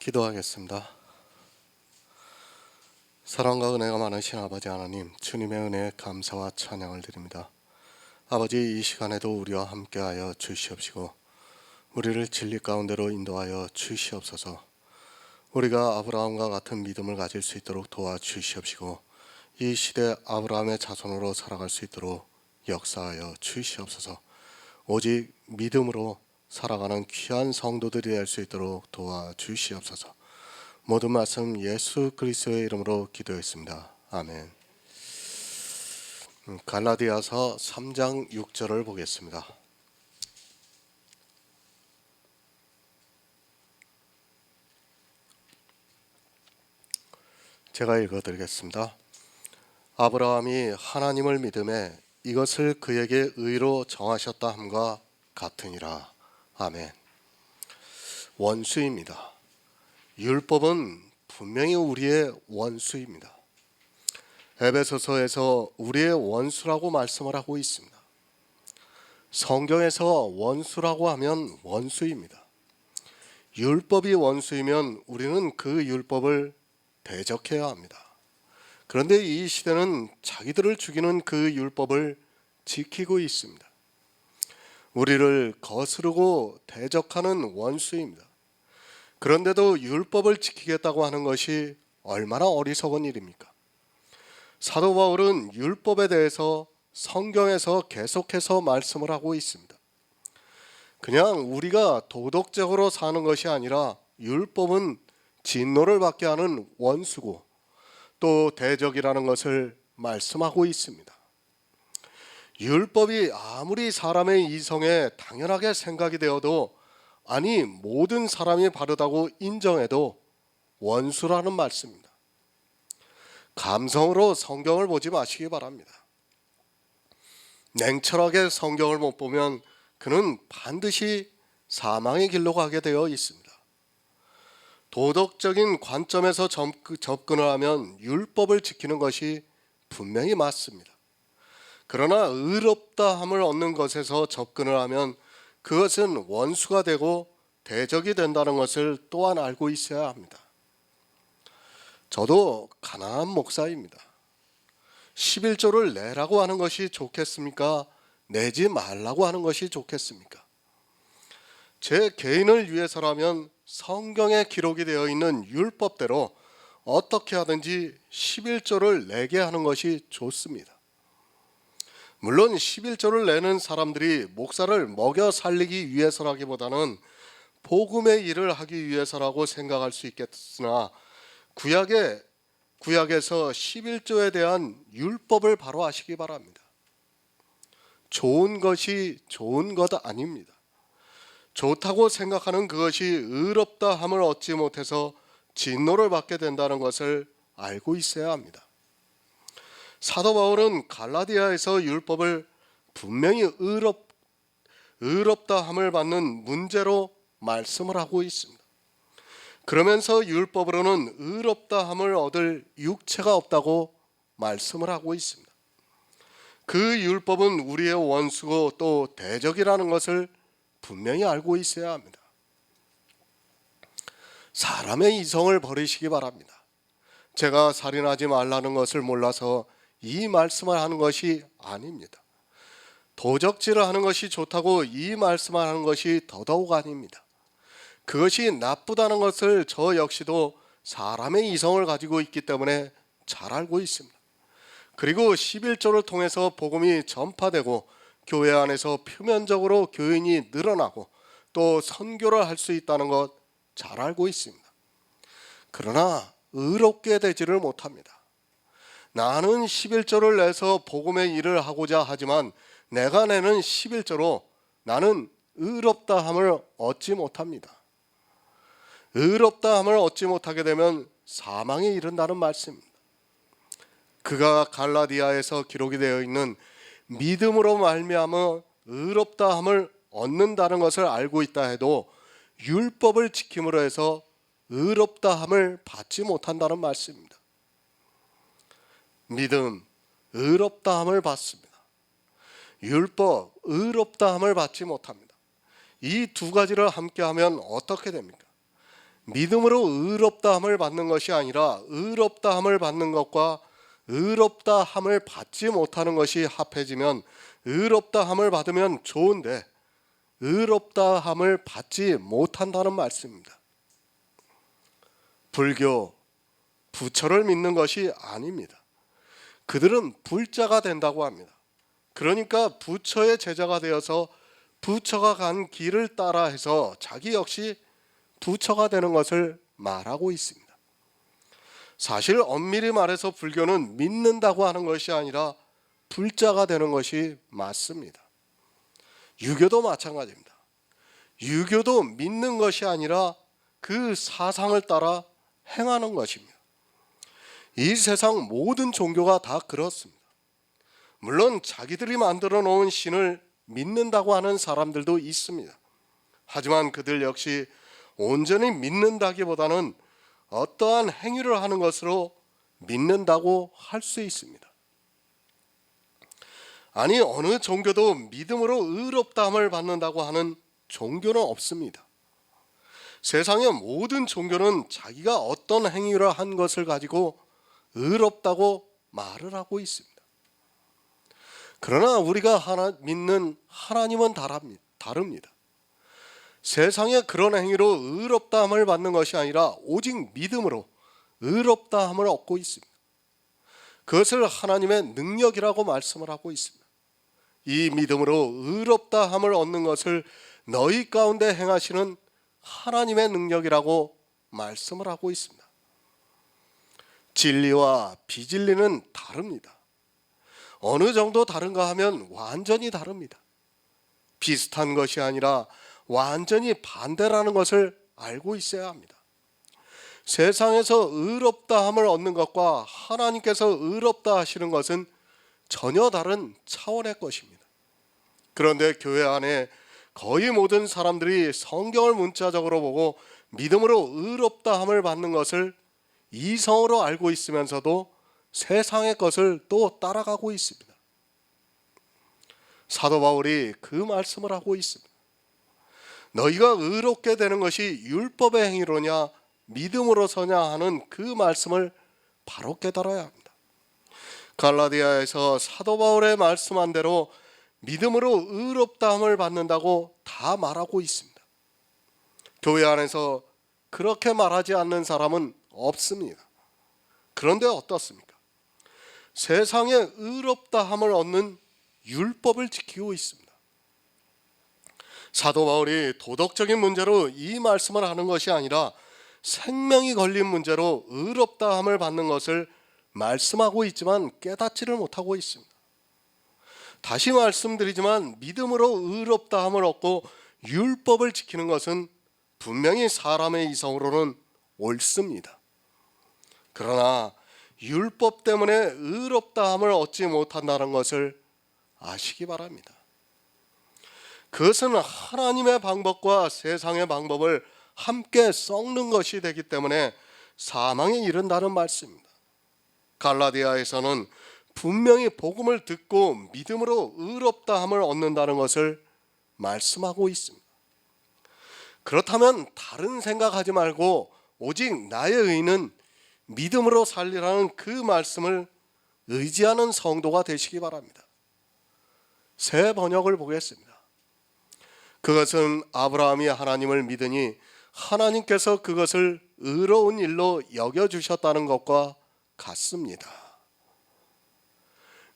기도하겠습니다. 사랑과 은혜가 많으신 아버지 하나님, 주님의 은혜에 감사와 찬양을 드립니다. 아버지, 이 시간에도 우리와 함께하여 주시옵시고 우리를 진리 가운데로 인도하여 주시옵소서. 우리가 아브라함과 같은 믿음을 가질 수 있도록 도와주시옵시고 이 시대 아브라함의 자손으로 살아갈 수 있도록 역사하여 주시옵소서. 오직 믿음으로 살아가는 귀한 성도들이 될 수 있도록 도와주시옵소서. 모든 말씀 예수 그리스도의 이름으로 기도했습니다. 아멘. 갈라디아서 3장 6절을 보겠습니다. 제가 읽어드리겠습니다. 아브라함이 하나님을 믿음에 이것을 그에게 의로 정하셨다 함과 같으니라. 아멘. 원수입니다. 율법은 분명히 우리의 원수입니다. 에베소서에서 우리의 원수라고 말씀을 하고 있습니다. 성경에서 원수라고 하면 원수입니다. 율법이 원수이면 우리는 그 율법을 대적해야 합니다. 그런데 이 시대는 자기들을 죽이는 그 율법을 지키고 있습니다. 우리를 거스르고 대적하는 원수입니다. 그런데도 율법을 지키겠다고 하는 것이 얼마나 어리석은 일입니까? 사도 바울은 율법에 대해서 성경에서 계속해서 말씀을 하고 있습니다. 그냥 우리가 도덕적으로 사는 것이 아니라 율법은 진노를 받게 하는 원수고 또 대적이라는 것을 말씀하고 있습니다. 율법이 아무리 사람의 이성에 당연하게 생각이 되어도, 아니 모든 사람이 바르다고 인정해도 원수라는 말씀입니다. 감성으로 성경을 보지 마시기 바랍니다. 냉철하게 성경을 못 보면 그는 반드시 사망의 길로 가게 되어 있습니다. 도덕적인 관점에서 접근을 하면 율법을 지키는 것이 분명히 맞습니다. 그러나 의롭다함을 얻는 것에서 접근을 하면 그것은 원수가 되고 대적이 된다는 것을 또한 알고 있어야 합니다. 저도 가난한 목사입니다. 11조를 내라고 하는 것이 좋겠습니까? 내지 말라고 하는 것이 좋겠습니까? 제 개인을 위해서라면 성경에 기록이 되어 있는 율법대로 어떻게 하든지 11조를 내게 하는 것이 좋습니다. 물론 11조를 내는 사람들이 목사를 먹여 살리기 위해서라기보다는 복음의 일을 하기 위해서라고 생각할 수 있겠으나 구약에서 11조에 대한 율법을 바로 아시기 바랍니다. 좋은 것이 좋은 것 아닙니다. 좋다고 생각하는 그것이 의롭다 함을 얻지 못해서 진노를 받게 된다는 것을 알고 있어야 합니다. 사도 바울은 갈라디아에서 율법을 분명히 의롭다 함을 받는 문제로 말씀을 하고 있습니다. 그러면서 율법으로는 의롭다 함을 얻을 육체가 없다고 말씀을 하고 있습니다. 그 율법은 우리의 원수고 또 대적이라는 것을 분명히 알고 있어야 합니다. 사람의 이성을 버리시기 바랍니다. 제가 살인하지 말라는 것을 몰라서 이 말씀을 하는 것이 아닙니다. 도적질을 하는 것이 좋다고 이 말씀을 하는 것이 더더욱 아닙니다. 그것이 나쁘다는 것을 저 역시도 사람의 이성을 가지고 있기 때문에 잘 알고 있습니다. 그리고 11조를 통해서 복음이 전파되고 교회 안에서 표면적으로 교인이 늘어나고 또 선교를 할 수 있다는 것 잘 알고 있습니다. 그러나 의롭게 되지를 못합니다. 나는 11조를 내서 복음의 일을 하고자 하지만 내가 내는 11조로 나는 의롭다함을 얻지 못합니다. 의롭다함을 얻지 못하게 되면 사망에 이른다는 말씀입니다. 그가 갈라디아에서 기록이 되어 있는 믿음으로 말미암아 의롭다함을 얻는다는 것을 알고 있다 해도 율법을 지킴으로 해서 의롭다함을 받지 못한다는 말씀입니다. 믿음, 의롭다함을 받습니다. 율법, 의롭다함을 받지 못합니다. 이 두 가지를 함께하면 어떻게 됩니까? 믿음으로 의롭다함을 받는 것이 아니라 의롭다함을 받는 것과 의롭다함을 받지 못하는 것이 합해지면 의롭다함을 받으면 좋은데 의롭다함을 받지 못한다는 말씀입니다. 불교, 부처를 믿는 것이 아닙니다. 그들은 불자가 된다고 합니다. 그러니까 부처의 제자가 되어서 부처가 간 길을 따라 해서 자기 역시 부처가 되는 것을 말하고 있습니다. 사실 엄밀히 말해서 불교는 믿는다고 하는 것이 아니라 불자가 되는 것이 맞습니다. 유교도 마찬가지입니다. 유교도 믿는 것이 아니라 그 사상을 따라 행하는 것입니다. 이 세상 모든 종교가 다 그렇습니다. 물론 자기들이 만들어 놓은 신을 믿는다고 하는 사람들도 있습니다. 하지만 그들 역시 온전히 믿는다기보다는 어떠한 행위를 하는 것으로 믿는다고 할 수 있습니다. 아니, 어느 종교도 믿음으로 의롭다함을 받는다고 하는 종교는 없습니다. 세상의 모든 종교는 자기가 어떤 행위를 한 것을 가지고 의롭다고 말을 하고 있습니다. 그러나 우리가 믿는 하나님은 다릅니다. 세상에 그런 행위로 의롭다함을 받는 것이 아니라 오직 믿음으로 의롭다함을 얻고 있습니다. 그것을 하나님의 능력이라고 말씀을 하고 있습니다. 이 믿음으로 의롭다함을 얻는 것을 너희 가운데 행하시는 하나님의 능력이라고 말씀을 하고 있습니다. 진리와 비진리는 다릅니다. 어느 정도 다른가 하면 완전히 다릅니다. 비슷한 것이 아니라 완전히 반대라는 것을 알고 있어야 합니다. 세상에서 의롭다함을 얻는 것과 하나님께서 의롭다 하시는 것은 전혀 다른 차원의 것입니다. 그런데 교회 안에 거의 모든 사람들이 성경을 문자적으로 보고 믿음으로 의롭다함을 받는 것을 이성으로 알고 있으면서도 세상의 것을 또 따라가고 있습니다. 사도 바울이 그 말씀을 하고 있습니다. 너희가 의롭게 되는 것이 율법의 행위로냐 믿음으로서냐 하는 그 말씀을 바로 깨달아야 합니다. 갈라디아에서 사도 바울의 말씀한 대로 믿음으로 의롭다함을 받는다고 다 말하고 있습니다. 교회 안에서 그렇게 말하지 않는 사람은 없습니다. 그런데 어떻습니까? 세상에 의롭다함을 얻는 율법을 지키고 있습니다. 사도 바울이 도덕적인 문제로 이 말씀을 하는 것이 아니라 생명이 걸린 문제로 의롭다함을 받는 것을 말씀하고 있지만 깨닫지를 못하고 있습니다. 다시 말씀드리지만 믿음으로 의롭다함을 얻고 율법을 지키는 것은 분명히 사람의 이성으로는 옳습니다. 그러나 율법 때문에 의롭다함을 얻지 못한다는 것을 아시기 바랍니다. 그것은 하나님의 방법과 세상의 방법을 함께 섞는 것이 되기 때문에 사망에 이른다는 말씀입니다. 갈라디아에서는 분명히 복음을 듣고 믿음으로 의롭다함을 얻는다는 것을 말씀하고 있습니다. 그렇다면 다른 생각하지 말고 오직 나의 의는 믿음으로 살리라는 그 말씀을 의지하는 성도가 되시기 바랍니다. 새 번역을 보겠습니다. 그것은 아브라함이 하나님을 믿으니 하나님께서 그것을 의로운 일로 여겨주셨다는 것과 같습니다.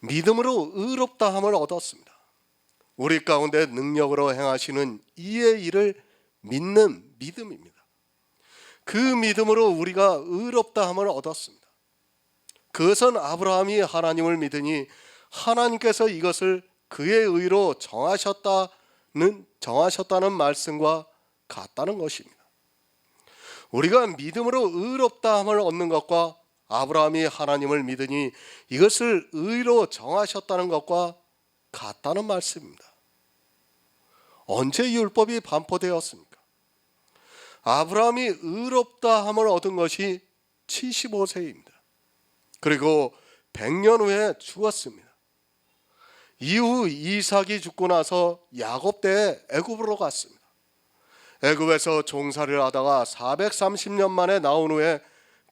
믿음으로 의롭다함을 얻었습니다. 우리 가운데 능력으로 행하시는 이의 일을 믿는 믿음입니다. 그 믿음으로 우리가 의롭다함을 얻었습니다. 그것은 아브라함이 하나님을 믿으니 하나님께서 이것을 그의 의로 정하셨다는 말씀과 같다는 것입니다. 우리가 믿음으로 의롭다함을 얻는 것과 아브라함이 하나님을 믿으니 이것을 의로 정하셨다는 것과 같다는 말씀입니다. 언제 율법이 반포되었습니까? 아브라함이 의롭다함을 얻은 것이 75세입니다. 그리고 100년 후에 죽었습니다. 이후 이삭이 죽고 나서 야곱 때에 애굽으로 갔습니다. 애굽에서 종살이를 하다가 430년 만에 나온 후에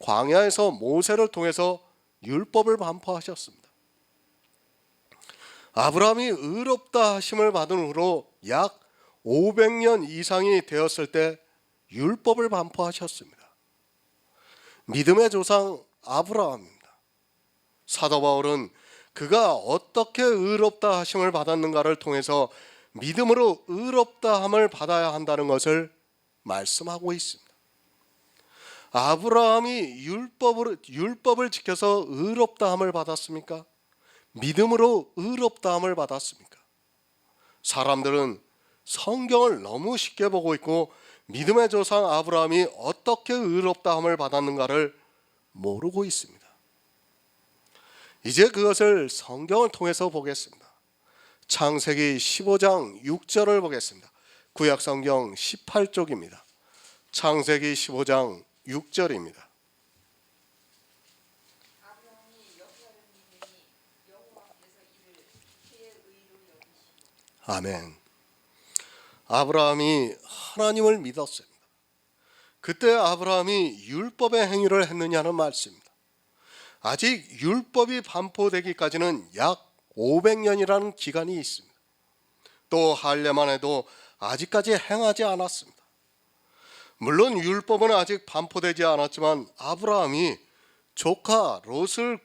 광야에서 모세를 통해서 율법을 반포하셨습니다. 아브라함이 의롭다 하심을 받은 후로 약 500년 이상이 되었을 때 율법을 반포하셨습니다. 믿음의 조상 아브라함입니다. 사도 바울은 그가 어떻게 의롭다 하심을 받았는가를 통해서 믿음으로 의롭다 함을 받아야 한다는 것을 말씀하고 있습니다. 아브라함이 율법을 지켜서 의롭다 함을 받았습니까? 믿음으로 의롭다 함을 받았습니까? 사람들은 성경을 너무 쉽게 보고 있고 믿음의 조상 아브라함이 어떻게 의롭다 함을 받았는가를 모르고 있습니다. 이제 그것을 성경을 통해서 보겠습니다. 창세기 15장 6절을 보겠습니다. 구약 성경 18쪽입니다. 창세기 15장 6절입니다. 아멘. 아브라함이 하나님을 믿었습니다. 그때 아브라함이 율법의 행위를 했느냐는 말씀입니다. 아직 율법이 반포되기까지는 약 500년이라는 기간이 있습니다. 또 할례만 해도 아직까지 행하지 않았습니다. 물론 율법은 아직 반포되지 않았지만 아브라함이 조카 롯을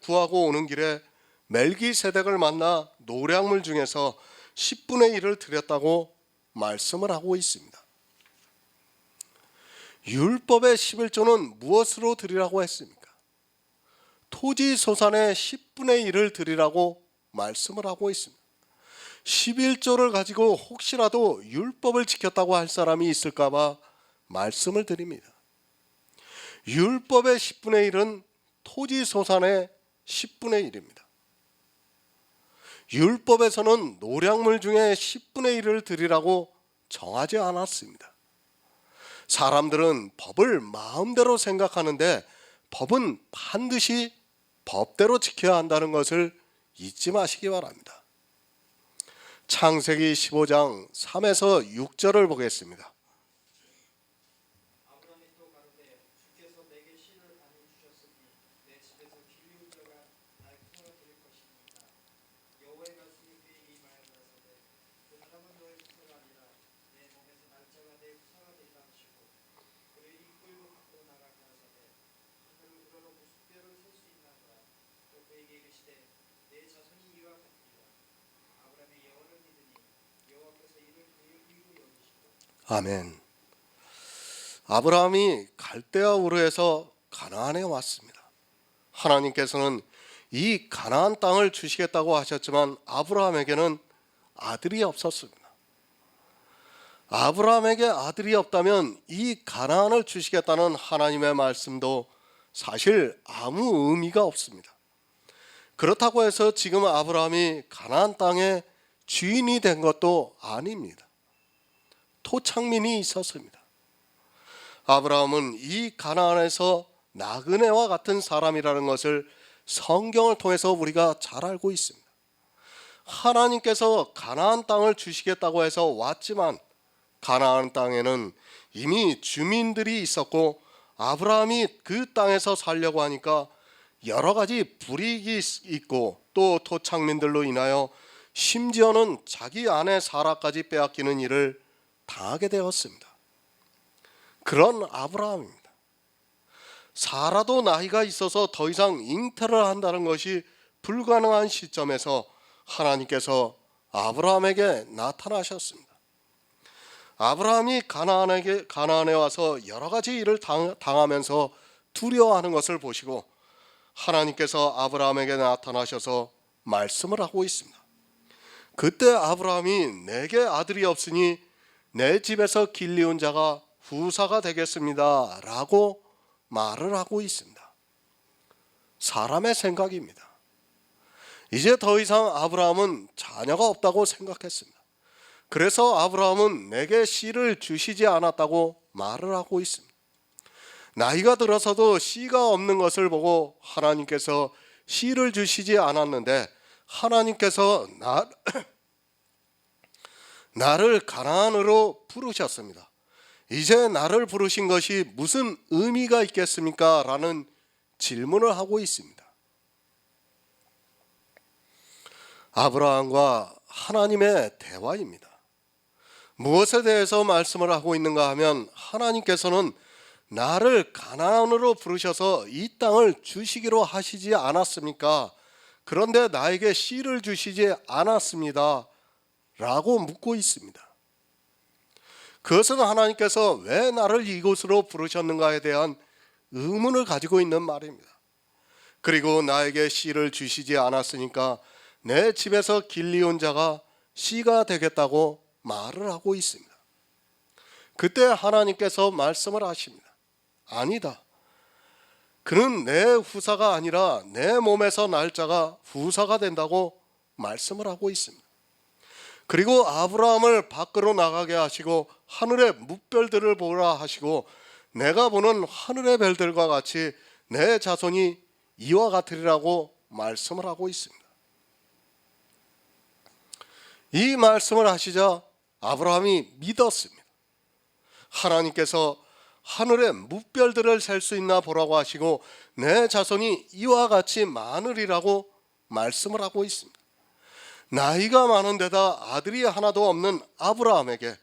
구하고 오는 길에 멜기세덱을 만나 노량물 중에서 10분의 1을 드렸다고 말씀을 하고 있습니다. 율법의 11조는 무엇으로 드리라고 했습니까? 토지 소산의 10분의 1을 드리라고 말씀을 하고 있습니다. 11조를 가지고 혹시라도 율법을 지켰다고 할 사람이 있을까 봐 말씀을 드립니다. 율법의 10분의 1은 토지 소산의 10분의 1입니다. 율법에서는 노량물 중에 10분의 1을 드리라고 정하지 않았습니다. 사람들은 법을 마음대로 생각하는데 법은 반드시 법대로 지켜야 한다는 것을 잊지 마시기 바랍니다. 창세기 15장 3에서 6절을 보겠습니다. 아멘. 아브라함이 갈대아 우르에서 가나안에 왔습니다. 하나님께서는 이 가나안 땅을 주시겠다고 하셨지만 아브라함에게는 아들이 없었습니다. 아브라함에게 아들이 없다면 이 가나안을 주시겠다는 하나님의 말씀도 사실 아무 의미가 없습니다. 그렇다고 해서 지금 아브라함이 가나안 땅의 주인이 된 것도 아닙니다. 토착민이 있었습니다. 아브라함은 이 가나안에서 나그네와 같은 사람이라는 것을 성경을 통해서 우리가 잘 알고 있습니다. 하나님께서 가나안 땅을 주시겠다고 해서 왔지만 가나안 땅에는 이미 주민들이 있었고 아브라함이 그 땅에서 살려고 하니까 여러 가지 불이익이 있고 또 토착민들로 인하여 심지어는 자기 아내 사라까지 빼앗기는 일을 당하게 되었습니다. 그런 아브라함입니다. 사라도 나이가 있어서 더 이상 잉태를 한다는 것이 불가능한 시점에서 하나님께서 아브라함에게 나타나셨습니다. 아브라함이 가나안에 와서 여러 가지 일을 당하면서 두려워하는 것을 보시고 하나님께서 아브라함에게 나타나셔서 말씀을 하고 있습니다. 그때 아브라함이 내게 아들이 없으니 내 집에서 길리운 자가 후사가 되겠습니다 라고 말을 하고 있습니다. 사람의 생각입니다. 이제 더 이상 아브라함은 자녀가 없다고 생각했습니다. 그래서 아브라함은 내게 씨를 주시지 않았다고 말을 하고 있습니다. 나이가 들어서도 씨가 없는 것을 보고 하나님께서 씨를 주시지 않았는데 하나님께서 나를 가나안으로 부르셨습니다. 이제 나를 부르신 것이 무슨 의미가 있겠습니까? 라는 질문을 하고 있습니다. 아브라함과 하나님의 대화입니다. 무엇에 대해서 말씀을 하고 있는가 하면 하나님께서는 나를 가나안으로 부르셔서 이 땅을 주시기로 하시지 않았습니까? 그런데 나에게 씨를 주시지 않았습니다. 라고 묻고 있습니다. 그것은 하나님께서 왜 나를 이곳으로 부르셨는가에 대한 의문을 가지고 있는 말입니다. 그리고 나에게 씨를 주시지 않았으니까 내 집에서 길리온 자가 씨가 되겠다고 말을 하고 있습니다. 그때 하나님께서 말씀을 하십니다. 아니다. 그는 내 후사가 아니라 내 몸에서 날 자가 후사가 된다고 말씀을 하고 있습니다. 그리고 아브라함을 밖으로 나가게 하시고 하늘의 뭇별들을 보라 하시고 내가 보는 하늘의 별들과 같이 내 자손이 이와 같으리라고 말씀을 하고 있습니다. 이 말씀을 하시자 아브라함이 믿었습니다. 하나님께서 하늘의 뭇별들을 셀 수 있나 보라고 하시고 내 자손이 이와 같이 많으리라고 말씀을 하고 있습니다. 나이가 많은 데다 아들이 하나도 없는 아브라함에게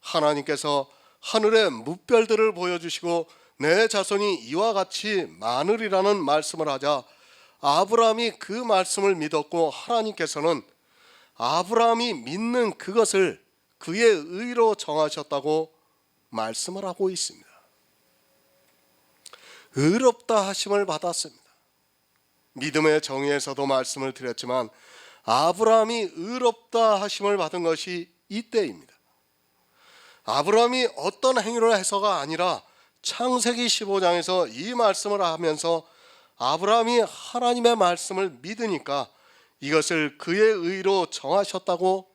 하나님께서 하늘의 뭇별들을 보여주시고 내 자손이 이와 같이 많으리라는 말씀을 하자 아브라함이 그 말씀을 믿었고 하나님께서는 아브라함이 믿는 그것을 그의 의로 정하셨다고 말씀을 하고 있습니다. 의롭다 하심을 받았습니다. 믿음의 정의에서도 말씀을 드렸지만 아브라함이 의롭다 하심을 받은 것이 이때입니다. 아브라함이 어떤 행위를 해서가 아니라 창세기 15장에서 이 말씀을 하면서 아브라함이 하나님의 말씀을 믿으니까 이것을 그의 의로 정하셨다고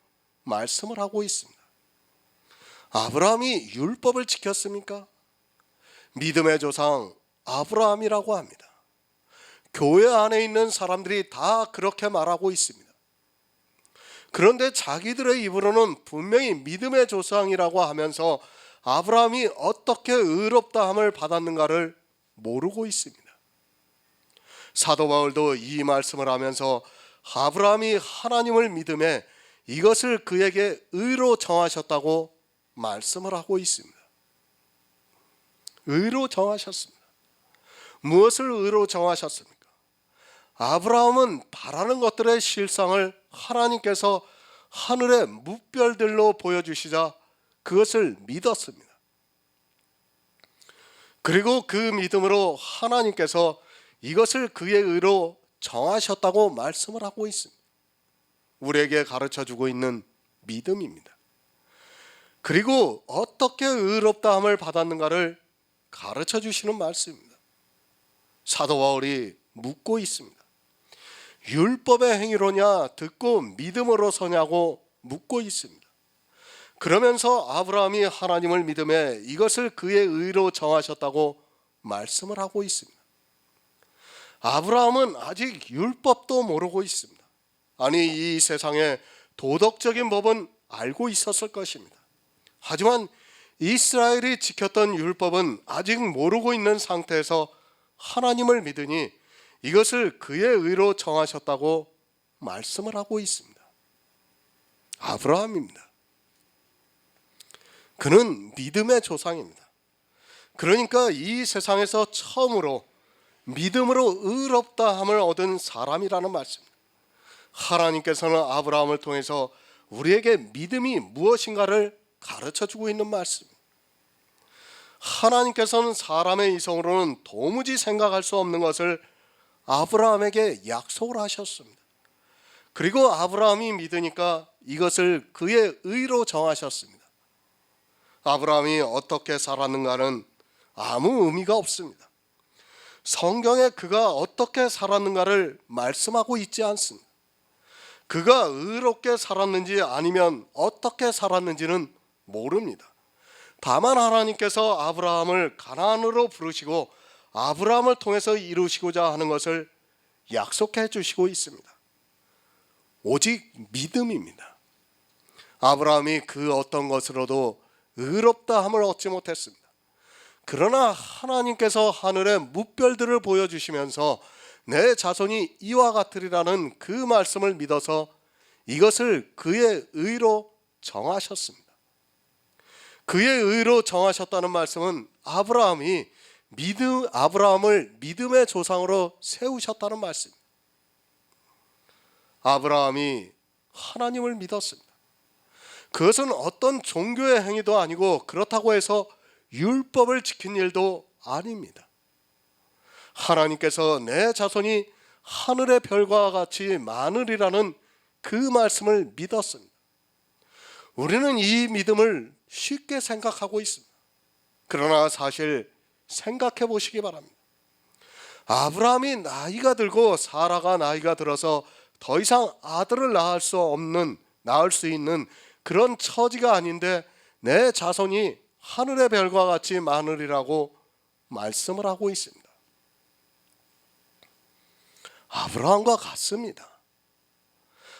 말씀을 하고 있습니다. 아브라함이 율법을 지켰습니까? 믿음의 조상 아브라함이라고 합니다. 교회 안에 있는 사람들이 다 그렇게 말하고 있습니다. 그런데 자기들의 입으로는 분명히 믿음의 조상이라고 하면서 아브라함이 어떻게 의롭다함을 받았는가를 모르고 있습니다. 사도 바울도 이 말씀을 하면서 아브라함이 하나님을 믿음에 이것을 그에게 의로 정하셨다고 말씀을 하고 있습니다. 의로 정하셨습니다. 무엇을 의로 정하셨습니까? 아브라함은 바라는 것들의 실상을 하나님께서 하늘의 뭇별들로 보여주시자 그것을 믿었습니다. 그리고 그 믿음으로 하나님께서 이것을 그의 의로 정하셨다고 말씀을 하고 있습니다. 우리에게 가르쳐주고 있는 믿음입니다. 그리고 어떻게 의롭다함을 받았는가를 가르쳐주시는 말씀입니다. 사도 바울이 묻고 있습니다. 율법의 행위로냐 듣고 믿음으로 서냐고 묻고 있습니다. 그러면서 아브라함이 하나님을 믿음에 이것을 그의 의로 정하셨다고 말씀을 하고 있습니다. 아브라함은 아직 율법도 모르고 있습니다. 아니, 이 세상에 도덕적인 법은 알고 있었을 것입니다. 하지만 이스라엘이 지켰던 율법은 아직 모르고 있는 상태에서 하나님을 믿으니 이것을 그의 의로 정하셨다고 말씀을 하고 있습니다. 아브라함입니다. 그는 믿음의 조상입니다. 그러니까 이 세상에서 처음으로 믿음으로 의롭다함을 얻은 사람이라는 말씀입니다. 하나님께서는 아브라함을 통해서 우리에게 믿음이 무엇인가를 가르쳐주고 있는 말씀입니다. 하나님께서는 사람의 이성으로는 도무지 생각할 수 없는 것을 아브라함에게 약속을 하셨습니다. 그리고 아브라함이 믿으니까 이것을 그의 의로 정하셨습니다. 아브라함이 어떻게 살았는가는 아무 의미가 없습니다. 성경에 그가 어떻게 살았는가를 말씀하고 있지 않습니다. 그가 의롭게 살았는지 아니면 어떻게 살았는지는 모릅니다. 다만 하나님께서 아브라함을 가나안으로 부르시고 아브라함을 통해서 이루시고자 하는 것을 약속해 주시고 있습니다. 오직 믿음입니다. 아브라함이 그 어떤 것으로도 의롭다 함을 얻지 못했습니다. 그러나 하나님께서 하늘의 무별들을 보여주시면서 내 자손이 이와 같으리라는 그 말씀을 믿어서 이것을 그의 의로 정하셨습니다. 그의 의로 정하셨다는 말씀은 아브라함을 믿음의 조상으로 세우셨다는 말씀입니다. 아브라함이 하나님을 믿었습니다. 그것은 어떤 종교의 행위도 아니고 그렇다고 해서 율법을 지킨 일도 아닙니다. 하나님께서 내 자손이 하늘의 별과 같이 많으리라는 그 말씀을 믿었습니다. 우리는 이 믿음을 쉽게 생각하고 있습니다. 그러나 사실 생각해 보시기 바랍니다. 아브라함이 나이가 들고 사라가 나이가 들어서 더 이상 아들을 낳을 수 있는 그런 처지가 아닌데 내 자손이 하늘의 별과 같이 많으리라고 말씀을 하고 있습니다. 아브라함과 같습니다.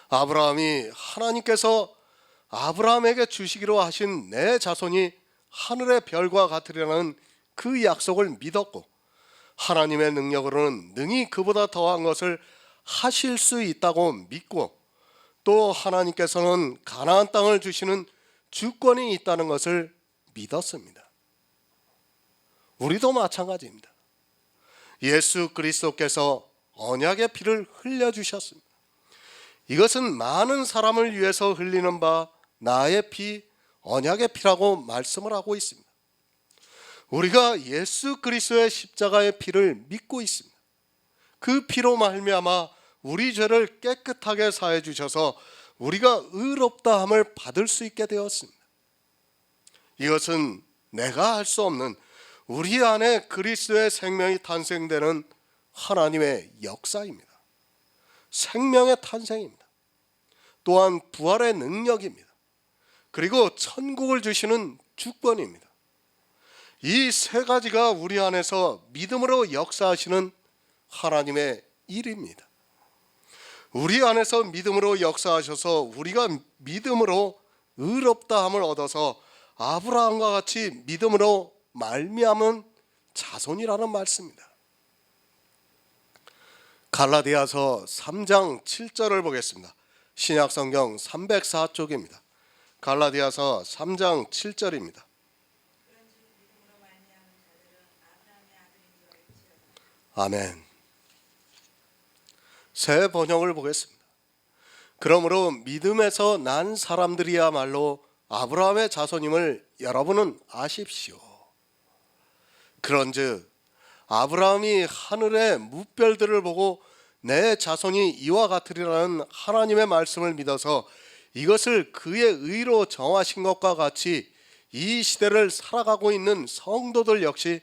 아브라함이 하나님께서 아브라함에게 주시기로 하신 내 자손이 하늘의 별과 같으리라는 그 약속을 믿었고 하나님의 능력으로는 능히 그보다 더한 것을 하실 수 있다고 믿고 또 하나님께서는 가나안 땅을 주시는 주권이 있다는 것을 믿었습니다. 우리도 마찬가지입니다. 예수 그리스도께서 언약의 피를 흘려주셨습니다. 이것은 많은 사람을 위해서 흘리는 바 나의 피, 언약의 피라고 말씀을 하고 있습니다. 우리가 예수 그리스도의 십자가의 피를 믿고 있습니다. 그 피로 말미암아 우리 죄를 깨끗하게 사해 주셔서 우리가 의롭다함을 받을 수 있게 되었습니다. 이것은 내가 할 수 없는 우리 안에 그리스도의 생명이 탄생되는 하나님의 역사입니다. 생명의 탄생입니다. 또한 부활의 능력입니다. 그리고 천국을 주시는 주권입니다. 이 세 가지가 우리 안에서 믿음으로 역사하시는 하나님의 일입니다. 우리 안에서 믿음으로 역사하셔서 우리가 믿음으로 의롭다함을 얻어서 아브라함과 같이 믿음으로 말미암은 자손이라는 말씀입니다. 갈라디아서 3장 7절을 보겠습니다. 신약성경 304쪽입니다. 갈라디아서 3장 7절입니다. 아멘. 새 번역을 보겠습니다. 그러므로 믿음에서 난 사람들이야말로 아브라함의 자손임을 여러분은 아십시오. 그런즉 아브라함이 하늘의 무별들을 보고 내 자손이 이와 같으리라는 하나님의 말씀을 믿어서 이것을 그의 의로 정하신 것과 같이 이 시대를 살아가고 있는 성도들 역시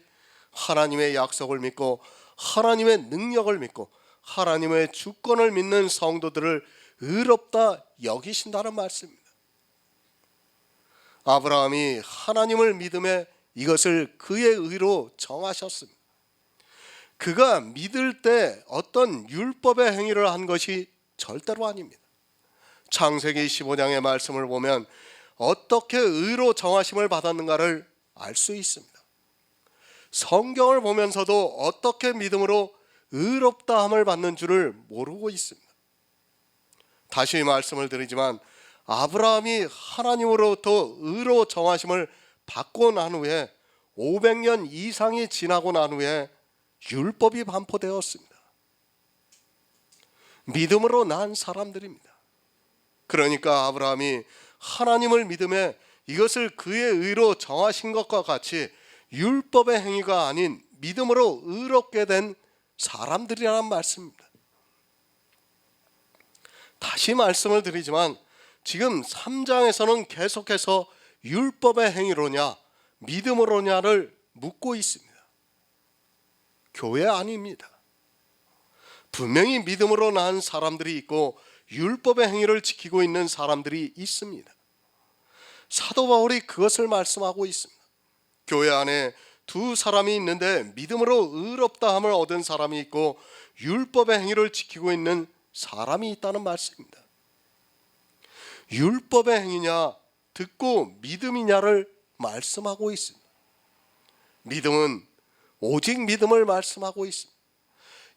하나님의 약속을 믿고 하나님의 능력을 믿고 하나님의 주권을 믿는 성도들을 의롭다 여기신다는 말씀입니다. 아브라함이 하나님을 믿음에 이것을 그의 의로 정하셨습니다. 그가 믿을 때 어떤 율법의 행위를 한 것이 절대로 아닙니다. 창세기 15장의 말씀을 보면 어떻게 의로 정하심을 받았는가를 알 수 있습니다. 성경을 보면서도 어떻게 믿음으로 의롭다함을 받는 줄을 모르고 있습니다. 다시 말씀을 드리지만 아브라함이 하나님으로부터 의로 정하심을 받고 난 후에 500년 이상이 지나고 난 후에 율법이 반포되었습니다. 믿음으로 난 사람들입니다. 그러니까 아브라함이 하나님을 믿음에 이것을 그의 의로 정하신 것과 같이 율법의 행위가 아닌 믿음으로 의롭게 된 사람들이라는 말씀입니다. 다시 말씀을 드리지만 지금 3장에서는 계속해서 율법의 행위로냐 믿음으로냐를 묻고 있습니다. 교회 아닙니다. 분명히 믿음으로 난 사람들이 있고 율법의 행위를 지키고 있는 사람들이 있습니다. 사도 바울이 그것을 말씀하고 있습니다. 교회 안에 두 사람이 있는데 믿음으로 의롭다함을 얻은 사람이 있고 율법의 행위를 지키고 있는 사람이 있다는 말씀입니다. 율법의 행위냐 듣고 믿음이냐를 말씀하고 있습니다. 믿음은 오직 믿음을 말씀하고 있습니다.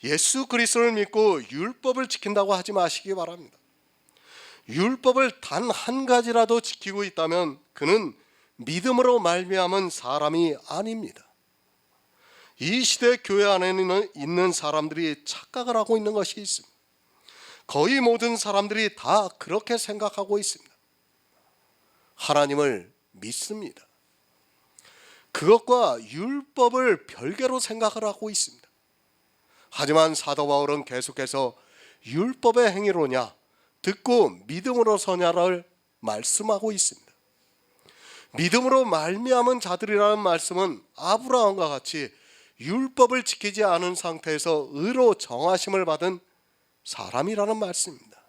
예수 그리스도를 믿고 율법을 지킨다고 하지 마시기 바랍니다. 율법을 단 한 가지라도 지키고 있다면 그는 믿음으로 말미암은 사람이 아닙니다. 이 시대 교회 안에는 있는 사람들이 착각을 하고 있는 것이 있습니다. 거의 모든 사람들이 다 그렇게 생각하고 있습니다. 하나님을 믿습니다. 그것과 율법을 별개로 생각을 하고 있습니다. 하지만 사도 바울은 계속해서 율법의 행위로냐 듣고 믿음으로 서냐를 말씀하고 있습니다. 믿음으로 말미암은 자들이라는 말씀은 아브라함과 같이 율법을 지키지 않은 상태에서 의로 정하심을 받은 사람이라는 말씀입니다.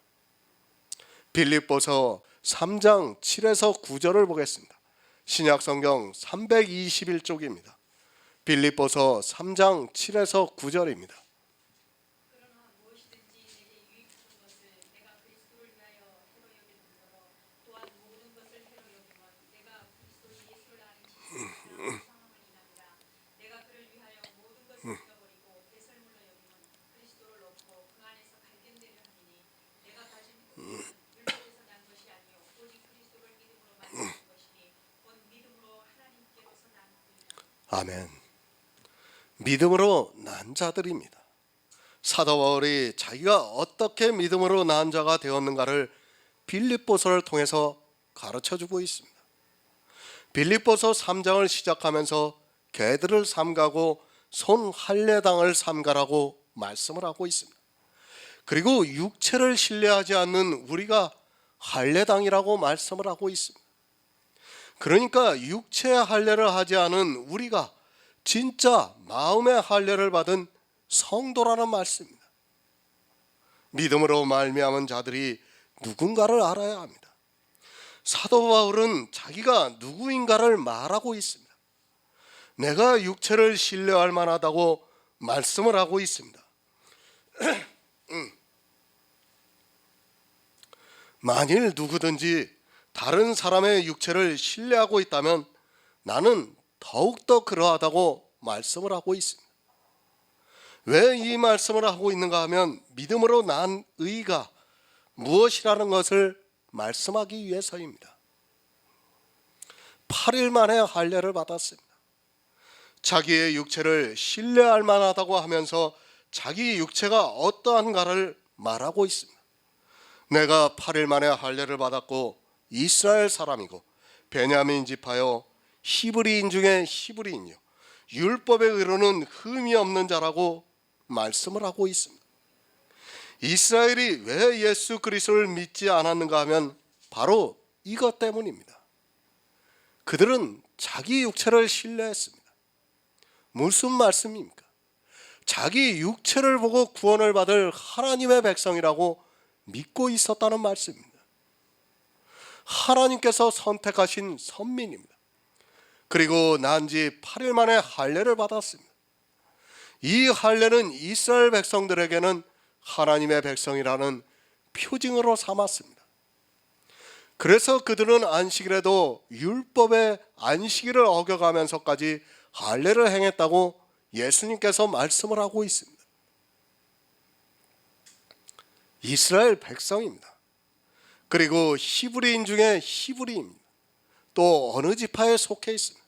빌립보서 3장 7에서 9절을 보겠습니다. 신약성경 321쪽입니다. 빌립보서 3장 7에서 9절입니다. 아멘. 믿음으로 난 자들입니다. 사도 바울이 자기가 어떻게 믿음으로 난 자가 되었는가를 빌립보서를 통해서 가르쳐주고 있습니다. 빌립보서 3장을 시작하면서 개들을 삼가고 손 할례당을 삼가라고 말씀을 하고 있습니다. 그리고 육체를 신뢰하지 않는 우리가 할례당이라고 말씀을 하고 있습니다. 그러니까 육체의 할례를 하지 않은 우리가 진짜 마음의 할례를 받은 성도라는 말씀입니다. 믿음으로 말미암은 자들이 누군가를 알아야 합니다. 사도 바울은 자기가 누구인가를 말하고 있습니다. 내가 육체를 신뢰할 만하다고 말씀을 하고 있습니다. 만일 누구든지 다른 사람의 육체를 신뢰하고 있다면 나는 더욱더 그러하다고 말씀을 하고 있습니다. 왜 이 말씀을 하고 있는가 하면 믿음으로 난 의가 무엇이라는 것을 말씀하기 위해서입니다. 8일 만에 할례를 받았습니다. 자기의 육체를 신뢰할 만하다고 하면서 자기 육체가 어떠한가를 말하고 있습니다. 내가 8일 만에 할례를 받았고 이스라엘 사람이고 베냐민 지파요 히브리인 중에 히브리인요 율법의 의로는 흠이 없는 자라고 말씀을 하고 있습니다. 이스라엘이 왜 예수 그리스도를 믿지 않았는가 하면 바로 이것 때문입니다. 그들은 자기 육체를 신뢰했습니다. 무슨 말씀입니까? 자기 육체를 보고 구원을 받을 하나님의 백성이라고 믿고 있었다는 말씀입니다. 하나님께서 선택하신 선민입니다. 그리고 난 지 8일 만에 할례를 받았습니다. 이 할례는 이스라엘 백성들에게는 하나님의 백성이라는 표징으로 삼았습니다. 그래서 그들은 안식일에도 율법의 안식일을 어겨가면서까지 할례를 행했다고 예수님께서 말씀을 하고 있습니다. 이스라엘 백성입니다. 그리고 히브리인 중에 히브리입니다. 또 어느 지파에 속해 있습니다.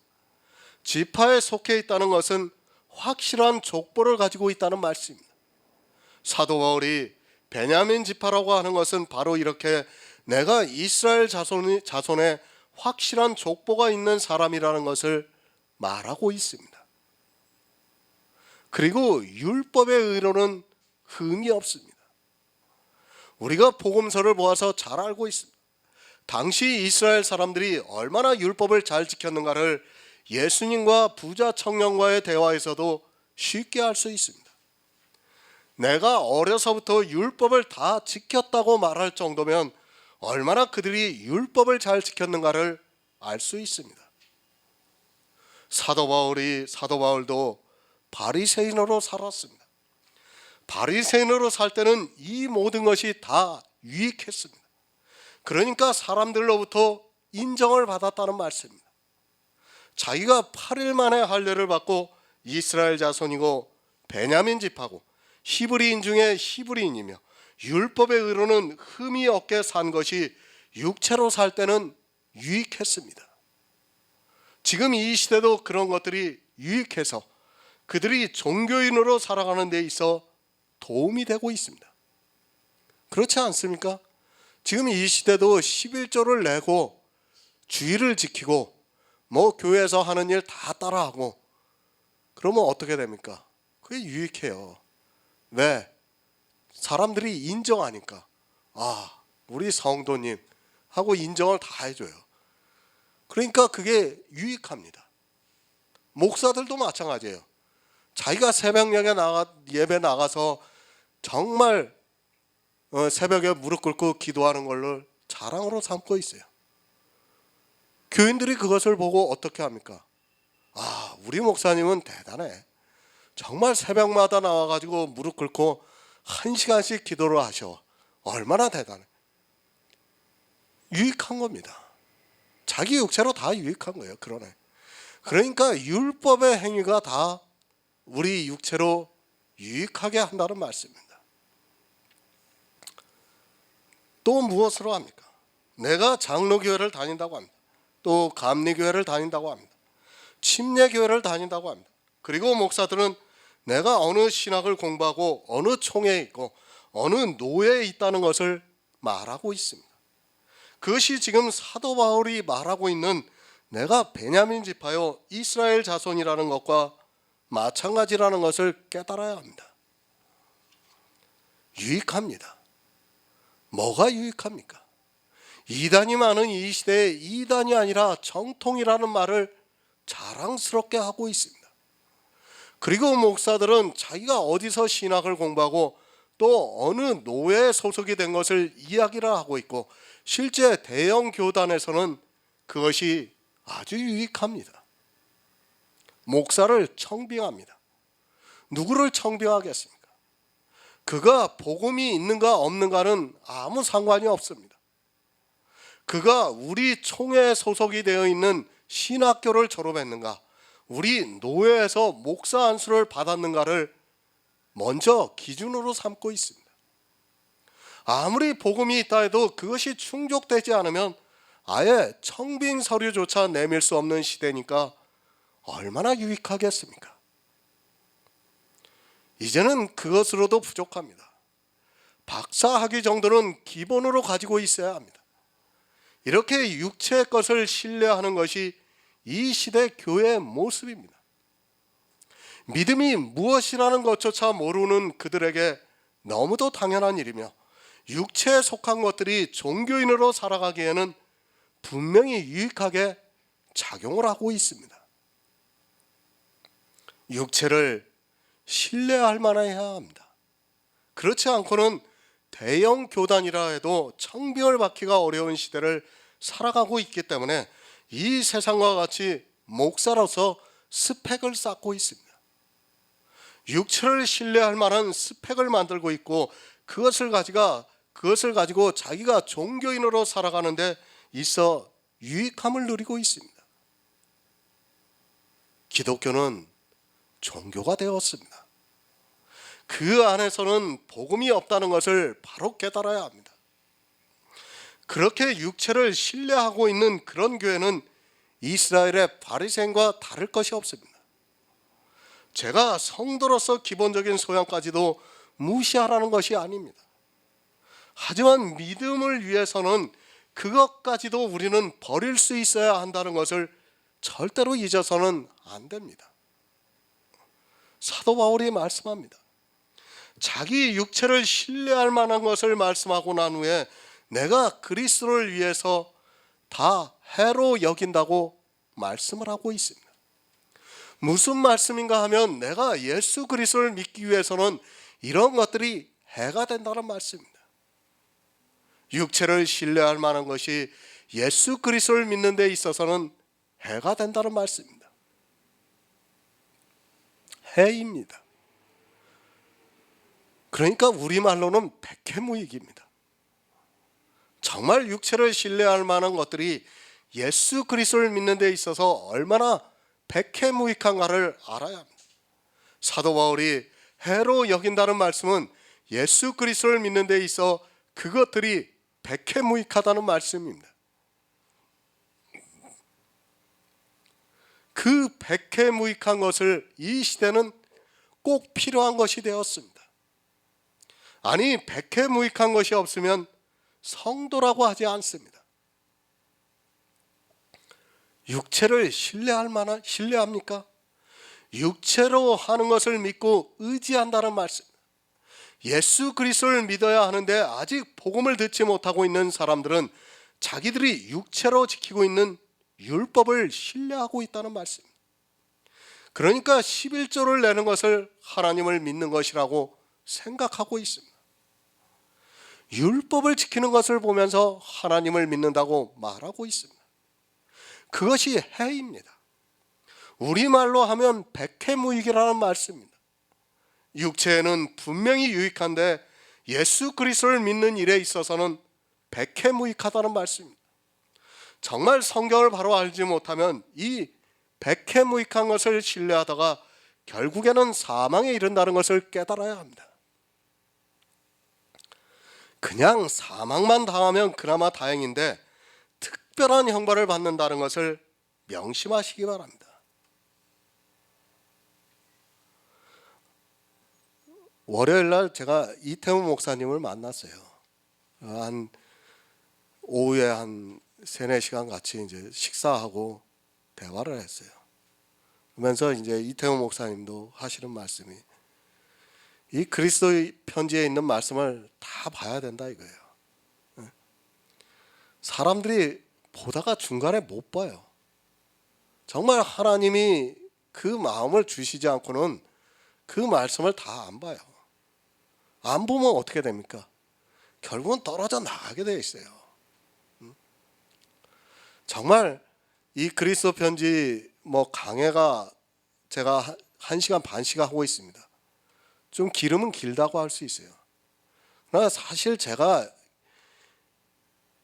지파에 속해 있다는 것은 확실한 족보를 가지고 있다는 말씀입니다. 사도 바울이 베냐민 지파라고 하는 것은 바로 이렇게 내가 이스라엘 자손에 확실한 족보가 있는 사람이라는 것을 말하고 있습니다. 그리고 율법의 의로는 흠이 없습니다. 우리가 복음서를 보아서 잘 알고 있습니다. 당시 이스라엘 사람들이 얼마나 율법을 잘 지켰는가를 예수님과 부자 청년과의 대화에서도 쉽게 알 수 있습니다. 내가 어려서부터 율법을 다 지켰다고 말할 정도면 얼마나 그들이 율법을 잘 지켰는가를 알 수 있습니다. 사도 바울도 바리새인으로 살았습니다. 바리새인으로 살 때는 이 모든 것이 다 유익했습니다. 그러니까 사람들로부터 인정을 받았다는 말씀입니다. 자기가 8일 만에 할례를 받고 이스라엘 자손이고 베냐민 집하고 히브리인 중에 히브리인이며 율법의 의로는 흠이 없게 산 것이 육체로 살 때는 유익했습니다. 지금 이 시대도 그런 것들이 유익해서 그들이 종교인으로 살아가는 데 있어 도움이 되고 있습니다. 그렇지 않습니까? 지금 이 시대도 11조를 내고 주의를 지키고 교회에서 하는 일 다 따라하고 그러면 어떻게 됩니까? 그게 유익해요. 왜? 사람들이 인정하니까. 우리 성도님 하고 인정을 다 해줘요. 그러니까 그게 유익합니다. 목사들도 마찬가지예요. 자기가 새벽녘에 예배 나가서 정말 새벽에 무릎 꿇고 기도하는 걸로 자랑으로 삼고 있어요. 교인들이 그것을 보고 어떻게 합니까? 우리 목사님은 대단해. 정말 새벽마다 나와가지고 무릎 꿇고 1시간씩 기도를 하셔. 얼마나 대단해. 유익한 겁니다. 자기 육체로 다 유익한 거예요. 그러니까 율법의 행위가 다 우리 육체로 유익하게 한다는 말씀입니다. 또 무엇으로 합니까? 내가 장로교회를 다닌다고 합니다. 또 감리교회를 다닌다고 합니다. 침례교회를 다닌다고 합니다. 그리고 목사들은 내가 어느 신학을 공부하고 어느 총회에 있고 어느 노예에 있다는 것을 말하고 있습니다. 그것이 지금 사도 바울이 말하고 있는 내가 베냐민 지파요 이스라엘 자손이라는 것과 마찬가지라는 것을 깨달아야 합니다. 유익합니다. 뭐가 유익합니까? 이단이 많은 이 시대에 이단이 아니라 정통이라는 말을 자랑스럽게 하고 있습니다. 그리고 목사들은 자기가 어디서 신학을 공부하고 또 어느 노예에 소속이 된 것을 이야기를 하고 있고 실제 대형 교단에서는 그것이 아주 유익합니다. 목사를 청빙합니다. 누구를 청빙하겠습니까? 그가 복음이 있는가 없는가는 아무 상관이 없습니다. 그가 우리 총회에 소속이 되어 있는 신학교를 졸업했는가, 우리 노예에서 목사 안수를 받았는가를 먼저 기준으로 삼고 있습니다. 아무리 복음이 있다 해도 그것이 충족되지 않으면 아예 청빙 서류조차 내밀 수 없는 시대니까 얼마나 유익하겠습니까? 이제는 그것으로도 부족합니다. 박사학위 정도는 기본으로 가지고 있어야 합니다. 이렇게 육체의 것을 신뢰하는 것이 이 시대 교회의 모습입니다. 믿음이 무엇이라는 것조차 모르는 그들에게 너무도 당연한 일이며 육체에 속한 것들이 종교인으로 살아가기에는 분명히 유익하게 작용을 하고 있습니다. 육체를 신뢰할 만해야 합니다. 그렇지 않고는 대형 교단이라 해도 청빙을 받기가 어려운 시대를 살아가고 있기 때문에 이 세상과 같이 목사로서 스펙을 쌓고 있습니다. 육체를 신뢰할 만한 스펙을 만들고 있고 그것을 가지고 자기가 종교인으로 살아가는 데 있어 유익함을 누리고 있습니다. 기독교는 종교가 되었습니다. 그 안에서는 복음이 없다는 것을 바로 깨달아야 합니다. 그렇게 육체를 신뢰하고 있는 그런 교회는 이스라엘의 바리새인과 다를 것이 없습니다. 제가 성도로서 기본적인 소양까지도 무시하라는 것이 아닙니다. 하지만 믿음을 위해서는 그것까지도 우리는 버릴 수 있어야 한다는 것을 절대로 잊어서는 안 됩니다. 사도 바울이 말씀합니다. 자기 육체를 신뢰할 만한 것을 말씀하고 난 후에 내가 그리스도를 위해서 다 해로 여긴다고 말씀을 하고 있습니다. 무슨 말씀인가 하면 내가 예수 그리스도를 믿기 위해서는 이런 것들이 해가 된다는 말씀입니다. 육체를 신뢰할 만한 것이 예수 그리스도를 믿는 데 있어서는 해가 된다는 말씀입니다. 해입니다. 그러니까 우리말로는 백해무익입니다. 정말 육체를 신뢰할 만한 것들이 예수 그리스도를 믿는 데 있어서 얼마나 백해무익한가를 알아야 합니다. 사도 바울이 해로 여긴다는 말씀은 예수 그리스도를 믿는 데 있어 그것들이 백해무익하다는 말씀입니다. 그 백해무익한 것을 이 시대는 꼭 필요한 것이 되었습니다. 아니, 백해무익한 것이 없으면 성도라고 하지 않습니다. 육체를 신뢰합니까? 육체로 하는 것을 믿고 의지한다는 말씀. 예수 그리스도를 믿어야 하는데 아직 복음을 듣지 못하고 있는 사람들은 자기들이 육체로 지키고 있는 율법을 신뢰하고 있다는 말씀. 그러니까 11조를 내는 것을 하나님을 믿는 것이라고 생각하고 있습니다. 율법을 지키는 것을 보면서 하나님을 믿는다고 말하고 있습니다. 그것이 해입니다. 우리말로 하면 백해무익이라는 말씀입니다. 육체에는 분명히 유익한데 예수 그리스도를 믿는 일에 있어서는 백해무익하다는 말씀입니다. 정말 성경을 바로 알지 못하면 이 백해무익한 것을 신뢰하다가 결국에는 사망에 이른다는 것을 깨달아야 합니다. 그냥 사망만 당하면 그나마 다행인데 특별한 형벌을 받는다는 것을 명심하시기 바랍니다. 월요일 날 제가 이태훈 목사님을 만났어요. 한 오후에 한 3-4시간 같이 이제 식사하고 대화를 했어요. 그러면서 이제 이태훈 목사님도 하시는 말씀이 이 그리스도 편지에 있는 말씀을 다 봐야 된다 이거예요. 사람들이 보다가 중간에 못 봐요. 정말 하나님이 그 마음을 주시지 않고는 그 말씀을 다 안 봐요. 안 보면 어떻게 됩니까? 결국은 떨어져 나가게 되어 있어요. 정말 이 그리스도 편지 강해가 제가 1시간 반씩 하고 있습니다. 좀 길으면 길다고 할 수 있어요. 그러나 사실 제가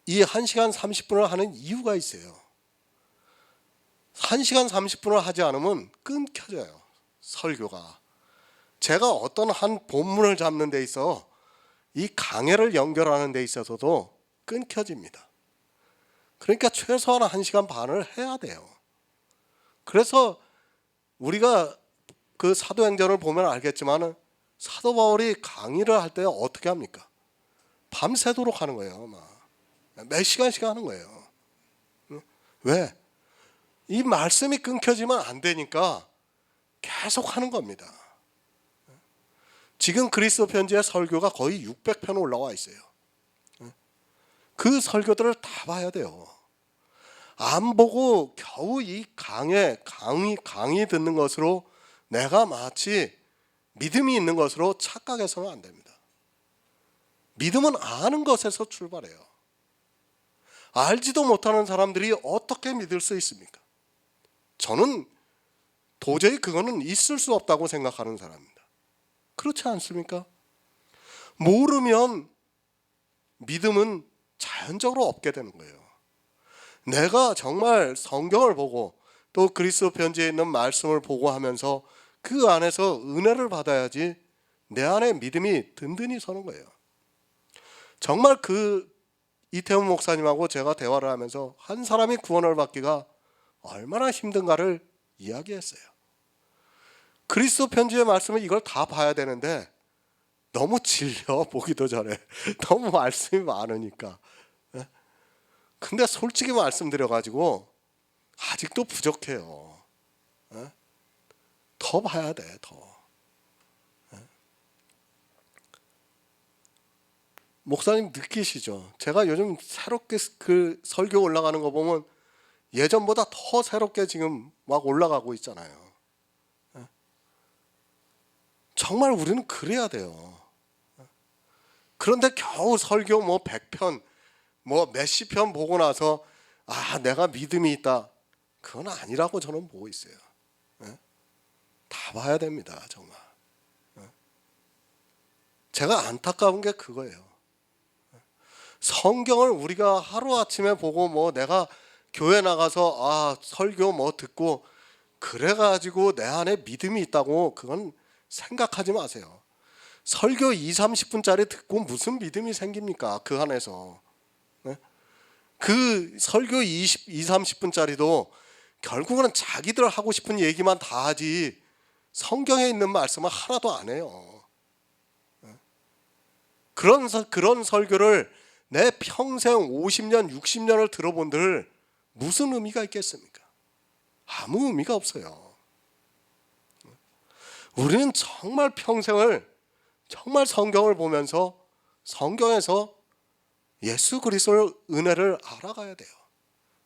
이 1시간 30분을 하는 이유가 있어요. 1시간 30분을 하지 않으면 끊겨져요, 설교가. 제가 어떤 한 본문을 잡는 데 있어 이 강해를 연결하는 데 있어서도 끊겨집니다. 그러니까 최소한 1시간 반을 해야 돼요. 그래서 우리가 그 사도행전을 보면 알겠지만 사도 바울이 강의를 할 때 어떻게 합니까? 밤새도록 하는 거예요. 몇 시간씩 하는 거예요. 왜? 이 말씀이 끊겨지면 안 되니까 계속 하는 겁니다. 지금 그리스도 편지의 설교가 거의 600편 올라와 있어요. 그 설교들을 다 봐야 돼요. 안 보고 겨우 이 강의 듣는 것으로 내가 마치 믿음이 있는 것으로 착각해서는 안 됩니다. 믿음은 아는 것에서 출발해요. 알지도 못하는 사람들이 어떻게 믿을 수 있습니까? 저는 도저히 그거는 있을 수 없다고 생각하는 사람입니다. 그렇지 않습니까? 모르면 믿음은 자연적으로 없게 되는 거예요. 내가 정말 성경을 보고 또 그리스도 편지에 있는 말씀을 보고 하면서 그 안에서 은혜를 받아야지 내 안에 믿음이 든든히 서는 거예요. 정말 그 이태훈 목사님하고 제가 대화를 하면서 한 사람이 구원을 받기가 얼마나 힘든가를 이야기했어요. 그리스도 편지의 말씀은 이걸 다 봐야 되는데 너무 질려, 보기도 전에. 너무 말씀이 많으니까. 근데 솔직히 말씀드려가지고 아직도 부족해요. 더 봐야 돼, 더. 목사님 느끼시죠? 제가 요즘 새롭게 그 설교 올라가는 거 보면 예전보다 더 새롭게 지금 막 올라가고 있잖아요. 정말 우리는 그래야 돼요. 그런데 겨우 설교 100편, 몇십 편 보고 나서 내가 믿음이 있다. 그건 아니라고 저는 보고 있어요. 다 봐야 됩니다, 정말. 제가 안타까운 게 그거예요. 성경을 우리가 하루아침에 보고 내가 교회 나가서 설교 뭐 듣고 그래가지고 내 안에 믿음이 있다고 그건 생각하지 마세요. 설교 2, 30분짜리 듣고 무슨 믿음이 생깁니까? 그 안에서. 네? 그 설교 2, 30분짜리도 결국은 자기들 하고 싶은 얘기만 다 하지 성경에 있는 말씀은 하나도 안 해요. 그런 설교를 내 평생 50년, 60년을 들어본들 무슨 의미가 있겠습니까? 아무 의미가 없어요. 우리는 정말 평생을 정말 성경을 보면서 성경에서 예수 그리스도의 은혜를 알아가야 돼요.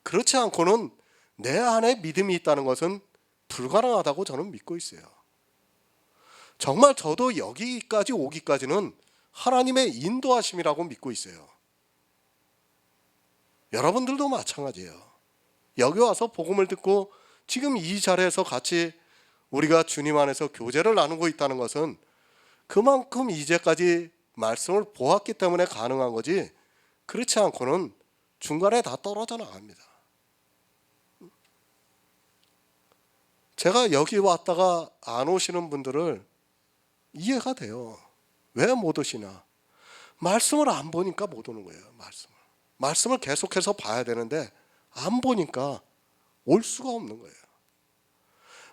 그렇지 않고는 내 안에 믿음이 있다는 것은 불가능하다고 저는 믿고 있어요. 정말 저도 여기까지 오기까지는 하나님의 인도하심이라고 믿고 있어요. 여러분들도 마찬가지예요. 여기 와서 복음을 듣고 지금 이 자리에서 같이 우리가 주님 안에서 교제를 나누고 있다는 것은 그만큼 이제까지 말씀을 보았기 때문에 가능한 거지, 그렇지 않고는 중간에 다 떨어져 나갑니다. 제가 여기 왔다가 안 오시는 분들을 이해가 돼요. 왜 못 오시나? 말씀을 안 보니까 못 오는 거예요. 말씀을 계속해서 봐야 되는데 안 보니까 올 수가 없는 거예요.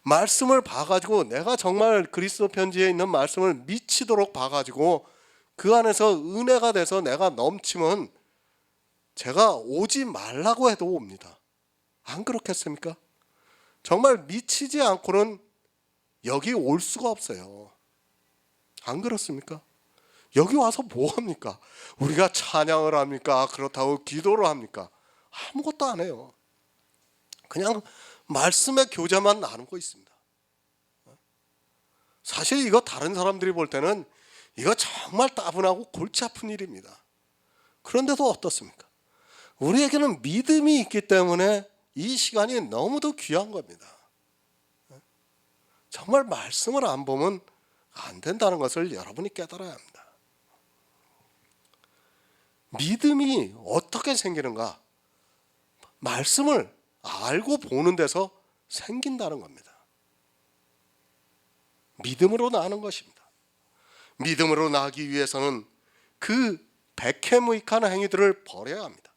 말씀을 봐가지고 내가 정말 그리스도 편지에 있는 말씀을 미치도록 봐가지고 그 안에서 은혜가 돼서 내가 넘치면 제가 오지 말라고 해도 옵니다. 안 그렇겠습니까? 정말 미치지 않고는 여기 올 수가 없어요. 안 그렇습니까? 여기 와서 뭐 합니까? 우리가 찬양을 합니까? 그렇다고 기도를 합니까? 아무것도 안 해요. 그냥 말씀의 교제만 나누고 있습니다. 사실 이거 다른 사람들이 볼 때는 이거 정말 따분하고 골치 아픈 일입니다. 그런데도 어떻습니까? 우리에게는 믿음이 있기 때문에 이 시간이 너무도 귀한 겁니다. 정말 말씀을 안 보면 안 된다는 것을 여러분이 깨달아야 합니다. 믿음이 어떻게 생기는가? 말씀을 알고 보는 데서 생긴다는 겁니다. 믿음으로 나는 것입니다. 믿음으로 나기 위해서는 그 백해무익한 행위들을 버려야 합니다.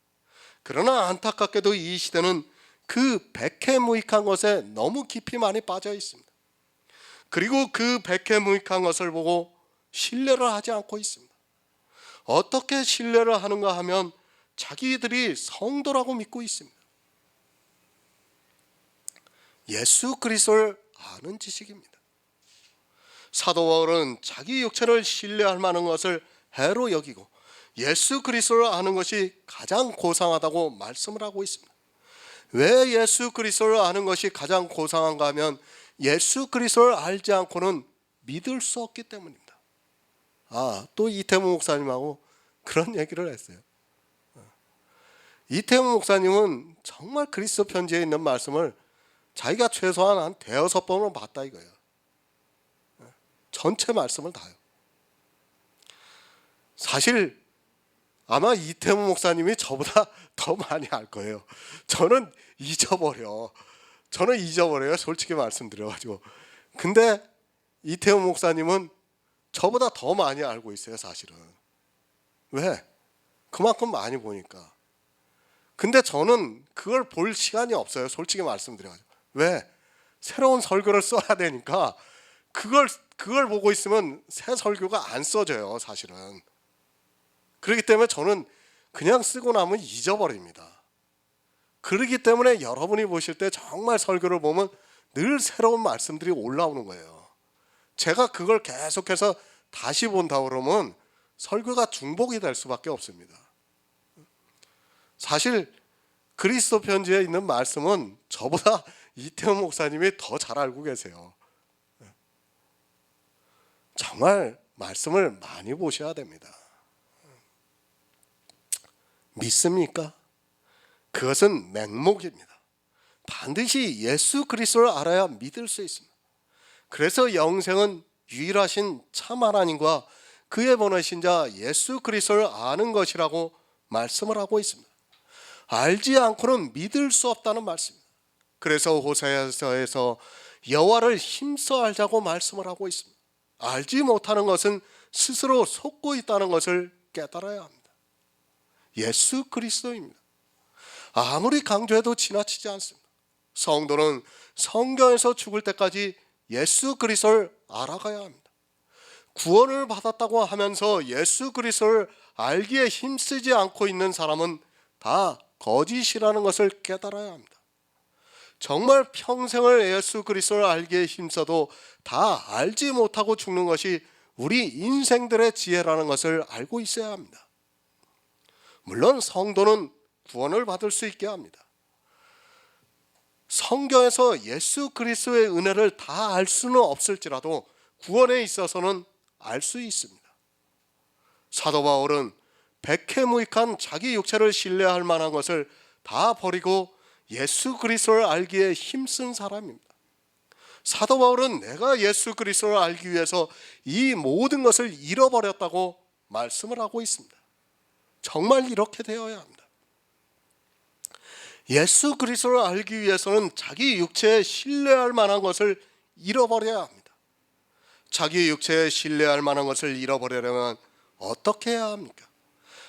그러나 안타깝게도 이 시대는 그 백해무익한 것에 너무 깊이 많이 빠져 있습니다. 그리고 그 백해무익한 것을 보고 신뢰를 하지 않고 있습니다. 어떻게 신뢰를 하는가 하면 자기들이 성도라고 믿고 있습니다. 예수 그리스도를 아는 지식입니다. 사도 바울은 자기 육체를 신뢰할 만한 것을 해로 여기고 예수 그리스도를 아는 것이 가장 고상하다고 말씀을 하고 있습니다. 왜 예수 그리스도를 아는 것이 가장 고상한가 하면 예수 그리스도를 알지 않고는 믿을 수 없기 때문입니다. 또 이태무 목사님하고 그런 얘기를 했어요. 이태무 목사님은 정말 그리스도 편지에 있는 말씀을 자기가 최소한 한 5번은 봤다 이거예요. 전체 말씀을 다요. 사실 아마 이태무 목사님이 저보다 더 많이 알 거예요. 저는 잊어버려요. 솔직히 말씀드려가지고. 근데 이태무 목사님은 저보다 더 많이 알고 있어요, 사실은. 왜? 그만큼 많이 보니까. 근데 저는 그걸 볼 시간이 없어요, 솔직히 말씀드려가지고. 왜? 새로운 설교를 써야 되니까 그걸 보고 있으면 새 설교가 안 써져요, 사실은. 그렇기 때문에 저는 그냥 쓰고 나면 잊어버립니다. 그렇기 때문에 여러분이 보실 때 정말 설교를 보면 늘 새로운 말씀들이 올라오는 거예요. 제가 그걸 계속해서 다시 본다 그러면 설교가 중복이 될 수밖에 없습니다. 사실 그리스도 편지에 있는 말씀은 저보다 이태원 목사님이 더 잘 알고 계세요. 정말 말씀을 많이 보셔야 됩니다. 믿습니까? 그것은 맹목입니다. 반드시 예수 그리스도를 알아야 믿을 수 있습니다. 그래서 영생은 유일하신 참 하나님과 그의 보내신 자 예수 그리스도를 아는 것이라고 말씀을 하고 있습니다. 알지 않고는 믿을 수 없다는 말씀입니다. 그래서 호세아서에서 여호와를 힘써 알자고 말씀을 하고 있습니다. 알지 못하는 것은 스스로 속고 있다는 것을 깨달아야 합니다. 예수 그리스도입니다. 아무리 강조해도 지나치지 않습니다. 성도는 성경에서 죽을 때까지 예수 그리스도를 알아가야 합니다. 구원을 받았다고 하면서 예수 그리스도를 알기에 힘쓰지 않고 있는 사람은 다 거짓이라는 것을 깨달아야 합니다. 정말 평생을 예수 그리스도를 알기에 힘써도 다 알지 못하고 죽는 것이 우리 인생들의 지혜라는 것을 알고 있어야 합니다. 물론 성도는 구원을 받을 수 있게 합니다. 성경에서 예수 그리스도의 은혜를 다 알 수는 없을지라도 구원에 있어서는 알 수 있습니다. 사도 바울은 백해무익한 자기 육체를 신뢰할 만한 것을 다 버리고 예수 그리스도를 알기에 힘쓴 사람입니다. 사도 바울은 내가 예수 그리스도를 알기 위해서 이 모든 것을 잃어버렸다고 말씀을 하고 있습니다. 정말 이렇게 되어야 합니다. 예수 그리스도를 알기 위해서는 자기 육체에 신뢰할 만한 것을 잃어버려야 합니다. 자기 육체에 신뢰할 만한 것을 잃어버리려면 어떻게 해야 합니까?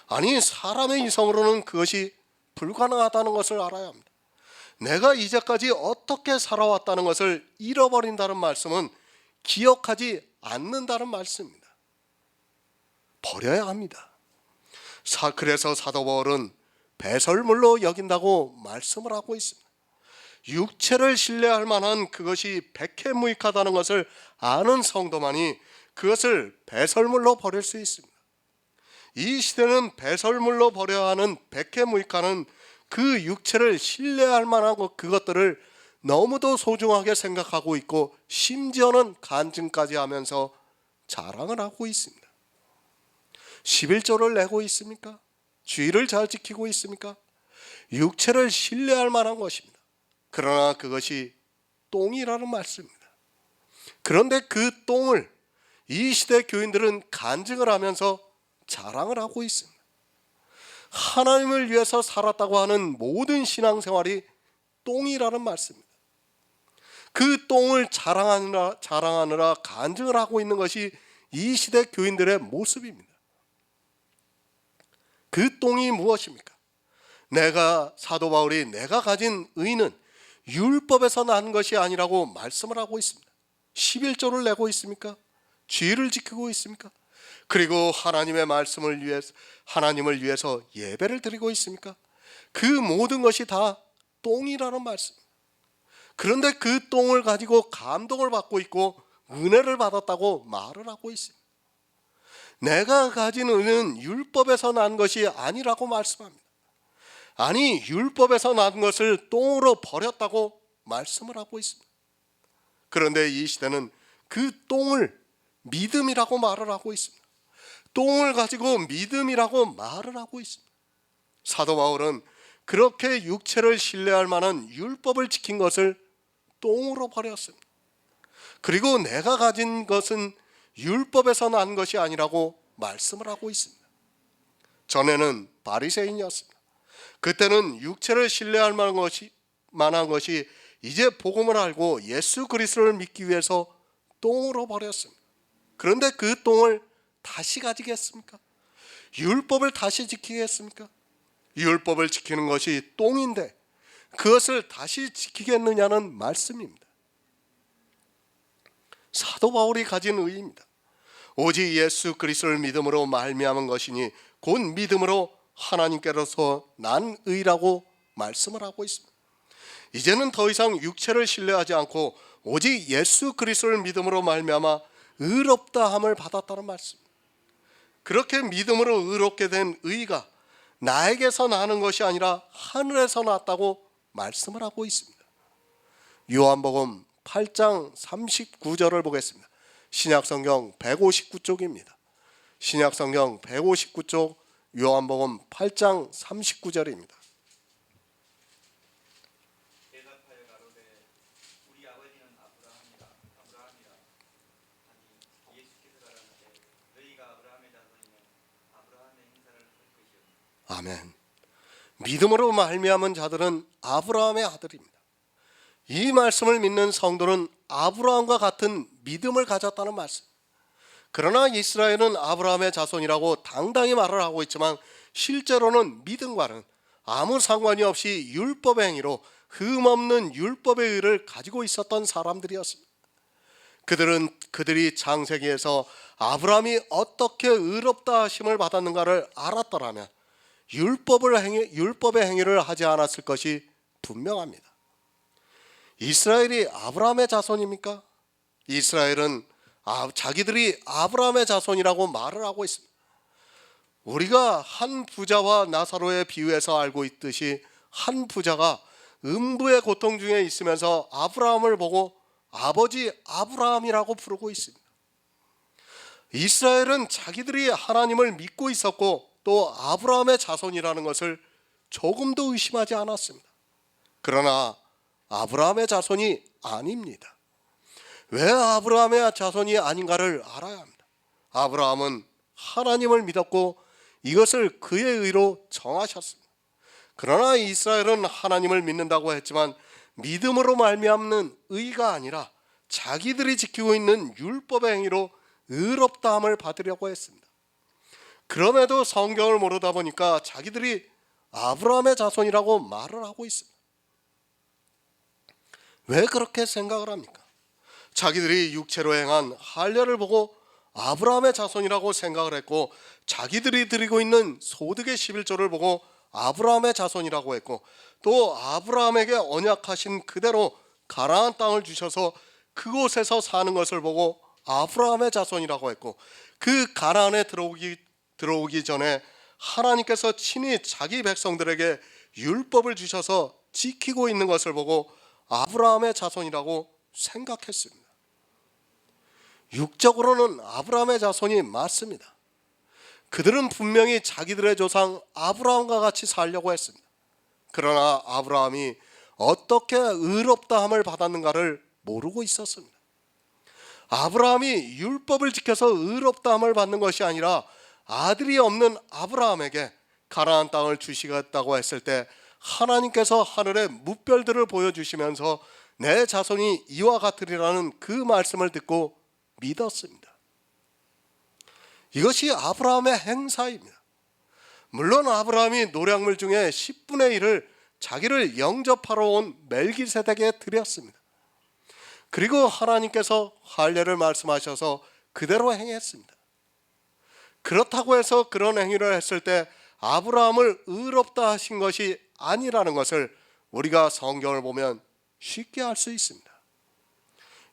아니, 사람의 이성으로는 그것이 불가능하다는 것을 알아야 합니다. 내가 이제까지 어떻게 살아왔다는 것을 잃어버린다는 말씀은 기억하지 않는다는 말씀입니다. 버려야 합니다. 그래서 사도 바울은 배설물로 여긴다고 말씀을 하고 있습니다. 육체를 신뢰할 만한 그것이 백해무익하다는 것을 아는 성도만이 그것을 배설물로 버릴 수 있습니다. 이 시대는 배설물로 버려야 하는 백해무익하는 그 육체를 신뢰할 만한 그것들을 너무도 소중하게 생각하고 있고 심지어는 간증까지 하면서 자랑을 하고 있습니다. 11조를 내고 있습니까? 주의를 잘 지키고 있습니까? 육체를 신뢰할 만한 것입니다. 그러나 그것이 똥이라는 말씀입니다. 그런데 그 똥을 이 시대 교인들은 간증을 하면서 자랑을 하고 있습니다. 하나님을 위해서 살았다고 하는 모든 신앙생활이 똥이라는 말씀입니다. 그 똥을 자랑하느라 간증을 하고 있는 것이 이 시대 교인들의 모습입니다. 그 똥이 무엇입니까? 사도 바울이 내가 가진 의는 율법에서 난 것이 아니라고 말씀을 하고 있습니다. 11조를 내고 있습니까? 주의를 지키고 있습니까? 그리고 하나님을 위해서 예배를 드리고 있습니까? 그 모든 것이 다 똥이라는 말씀입니다. 그런데 그 똥을 가지고 감동을 받고 있고 은혜를 받았다고 말을 하고 있습니다. 내가 가진 은혜는 율법에서 난 것이 아니라고 말씀합니다. 아니, 율법에서 난 것을 똥으로 버렸다고 말씀을 하고 있습니다. 그런데 이 시대는 그 똥을 믿음이라고 말을 하고 있습니다. 똥을 가지고 믿음이라고 말을 하고 있습니다. 사도 바울은 그렇게 육체를 신뢰할 만한 율법을 지킨 것을 똥으로 버렸습니다. 그리고 내가 가진 것은 율법에서 난 것이 아니라고 말씀을 하고 있습니다. 전에는 바리새인이었습니다. 그때는 육체를 신뢰할 만한 것이 이제 복음을 알고 예수 그리스도를 믿기 위해서 똥으로 버렸습니다. 그런데 그 똥을 다시 가지겠습니까? 율법을 다시 지키겠습니까? 율법을 지키는 것이 똥인데 그것을 다시 지키겠느냐는 말씀입니다. 사도 바울이 가진 의입니다. 오직 예수 그리스도를 믿음으로 말미암은 것이니 곧 믿음으로 하나님께로서 난 의라고 말씀을 하고 있습니다. 이제는 더 이상 육체를 신뢰하지 않고 오직 예수 그리스도를 믿음으로 말미암아 의롭다함을 받았다는 말씀입니다. 그렇게 믿음으로 의롭게 된 의가 나에게서 나는 것이 아니라 하늘에서 났다고 말씀을 하고 있습니다. 요한복음 8장 39절을 보겠습니다. 신약성경 159쪽입니다. 신약성경 159쪽 요한복음 8장 39절입니다. 대답하여 가로되 우리 아버지는 아브라함이라 하니 예수께서 가라사대 너희가 아브라함의 자손이면 아브라함의 행사를 할 것이오니. 아멘. 믿음으로 말미암은 자들은 아브라함의 아들입니다. 이 말씀을 믿는 성도는 아브라함과 같은 믿음을 가졌다는 말씀. 그러나 이스라엘은 아브라함의 자손이라고 당당히 말을 하고 있지만 실제로는 믿음과는 아무 상관이 없이 율법의 행위로 흠없는 율법의 의를 가지고 있었던 사람들이었습니다. 그들이 창세기에서 아브라함이 어떻게 의롭다 하심을 받았는가를 알았더라면 율법의 행위를 하지 않았을 것이 분명합니다. 이스라엘이 아브라함의 자손입니까? 이스라엘은 자기들이 아브라함의 자손이라고 말을 하고 있습니다. 우리가 한 부자와 나사로의 비유에서 알고 있듯이 한 부자가 음부의 고통 중에 있으면서 아브라함을 보고 아버지 아브라함이라고 부르고 있습니다. 이스라엘은 자기들이 하나님을 믿고 있었고 또 아브라함의 자손이라는 것을 조금도 의심하지 않았습니다. 그러나 아브라함의 자손이 아닙니다. 왜 아브라함의 자손이 아닌가를 알아야 합니다. 아브라함은 하나님을 믿었고 이것을 그의 의로 정하셨습니다. 그러나 이스라엘은 하나님을 믿는다고 했지만 믿음으로 말미암는 의가 아니라 자기들이 지키고 있는 율법의 행위로 의롭다함을 받으려고 했습니다. 그럼에도 성경을 모르다 보니까 자기들이 아브라함의 자손이라고 말을 하고 있습니다. 왜 그렇게 생각을 합니까? 자기들이 육체로 행한 할례를 보고 아브라함의 자손이라고 생각을 했고 자기들이 드리고 있는 소득의 11조를 보고 아브라함의 자손이라고 했고 또 아브라함에게 언약하신 그대로 가나안 땅을 주셔서 그곳에서 사는 것을 보고 아브라함의 자손이라고 했고 그 가나안에 들어오기 전에 하나님께서 친히 자기 백성들에게 율법을 주셔서 지키고 있는 것을 보고 아브라함의 자손이라고 생각했습니다. 육적으로는 아브라함의 자손이 맞습니다. 그들은 분명히 자기들의 조상 아브라함과 같이 살려고 했습니다. 그러나 아브라함이 어떻게 의롭다함을 받았는가를 모르고 있었습니다. 아브라함이 율법을 지켜서 의롭다함을 받는 것이 아니라 아들이 없는 아브라함에게 가나안 땅을 주시겠다고 했을 때 하나님께서 하늘의 무별들을 보여주시면서 내 자손이 이와 같으리라는 그 말씀을 듣고 믿었습니다. 이것이 아브라함의 행사입니다. 물론 아브라함이 노략물 중에 10분의 1을 자기를 영접하러 온 멜기세덱에 드렸습니다. 그리고 하나님께서 할례를 말씀하셔서 그대로 행했습니다. 그렇다고 해서 그런 행위를 했을 때 아브라함을 의롭다 하신 것이 아니라는 것을 우리가 성경을 보면 쉽게 알 수 있습니다.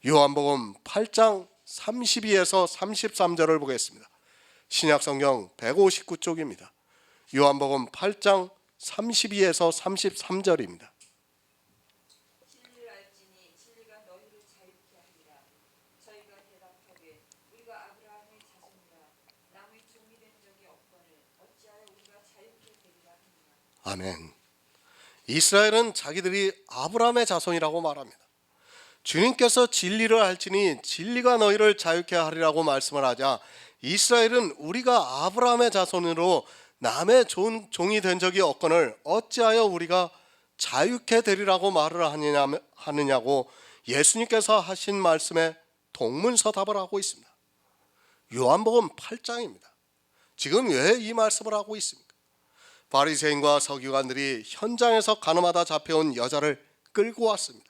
요한복음 8장 32에서 33절을 보겠습니다. 신약성경 159쪽입니다. 요한복음 8장 32에서 33절입니다. 진리를 알지니 진리가 너희를 자유케 하리라. 저희가 대답하되 우리가 아브라함의 자손이라 남의 종이 된 적이 없거늘 어찌하여 우리가 자유케 되리라 하느냐. 아멘. 이스라엘은 자기들이 아브라함의 자손이라고 말합니다. 주님께서 진리를 알지니 진리가 너희를 자유케 하리라고 말씀을 하자 이스라엘은 우리가 아브라함의 자손으로 남의 종이 된 적이 없거늘 어찌하여 우리가 자유케 되리라고 말을 하느냐고 예수님께서 하신 말씀에 동문서답을 하고 있습니다. 요한복음 8장입니다. 지금 왜 이 말씀을 하고 있습니까? 바리새인과 서기관들이 현장에서 가늠하다 잡혀온 여자를 끌고 왔습니다.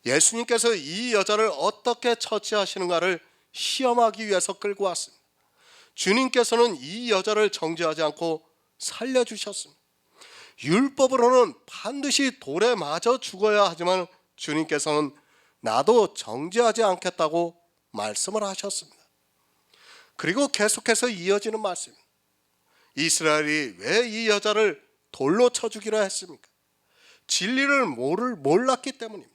예수님께서 이 여자를 어떻게 처치하시는가를 시험하기 위해서 끌고 왔습니다. 주님께서는 이 여자를 정죄하지 않고 살려주셨습니다. 율법으로는 반드시 돌에 맞아 죽어야 하지만 주님께서는 나도 정죄하지 않겠다고 말씀을 하셨습니다. 그리고 계속해서 이어지는 말씀입니다. 이스라엘이 왜 이 여자를 돌로 쳐 죽이려 했습니까? 진리를 몰랐기 때문입니다.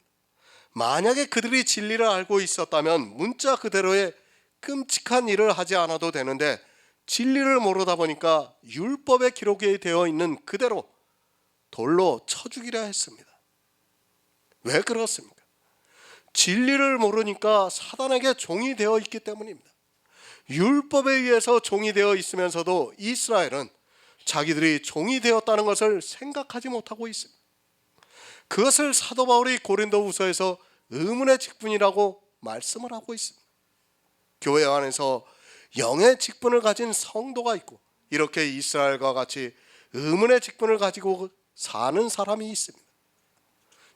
만약에 그들이 진리를 알고 있었다면 문자 그대로의 끔찍한 일을 하지 않아도 되는데 진리를 모르다 보니까 율법에 기록이 되어 있는 그대로 돌로 쳐 죽이려 했습니다. 왜 그렇습니까? 진리를 모르니까 사단에게 종이 되어 있기 때문입니다. 율법에 의해서 종이 되어 있으면서도 이스라엘은 자기들이 종이 되었다는 것을 생각하지 못하고 있습니다. 그것을 사도 바울이 고린도후서에서 의문의 직분이라고 말씀을 하고 있습니다. 교회 안에서 영의 직분을 가진 성도가 있고 이렇게 이스라엘과 같이 의문의 직분을 가지고 사는 사람이 있습니다.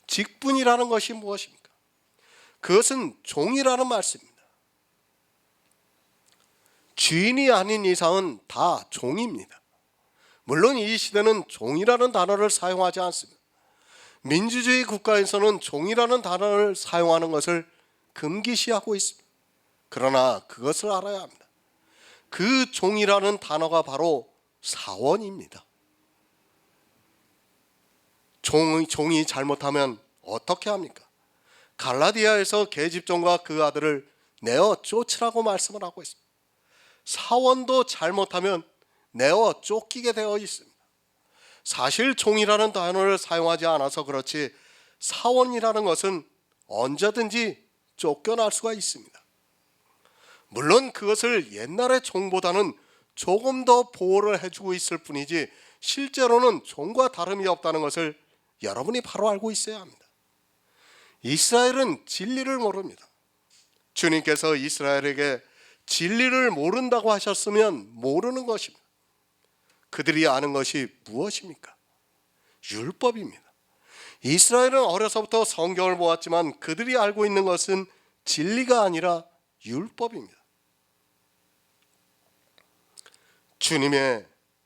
직분이라는 것이 무엇입니까? 그것은 종이라는 말씀입니다. 주인이 아닌 이상은 다 종입니다. 물론 이 시대는 종이라는 단어를 사용하지 않습니다. 민주주의 국가에서는 종이라는 단어를 사용하는 것을 금기시하고 있습니다. 그러나 그것을 알아야 합니다. 그 종이라는 단어가 바로 사원입니다. 종이 잘못하면 어떻게 합니까? 갈라디아에서 계집종과 그 아들을 내어 쫓으라고 말씀을 하고 있습니다. 사원도 잘못하면 내어 쫓기게 되어 있습니다. 사실 종이라는 단어를 사용하지 않아서 그렇지 사원이라는 것은 언제든지 쫓겨날 수가 있습니다. 물론 그것을 옛날의 종보다는 조금 더 보호를 해주고 있을 뿐이지 실제로는 종과 다름이 없다는 것을 여러분이 바로 알고 있어야 합니다. 이스라엘은 진리를 모릅니다. 주님께서 이스라엘에게 진리를 모른다고 하셨으면 모르는 것입니다. 그들이 아는 것이 무엇입니까? 율법입니다. 이스라엘은 어려서부터 성경을 보았지만 그들이 알고 있는 것은 진리가 아니라 율법입니다.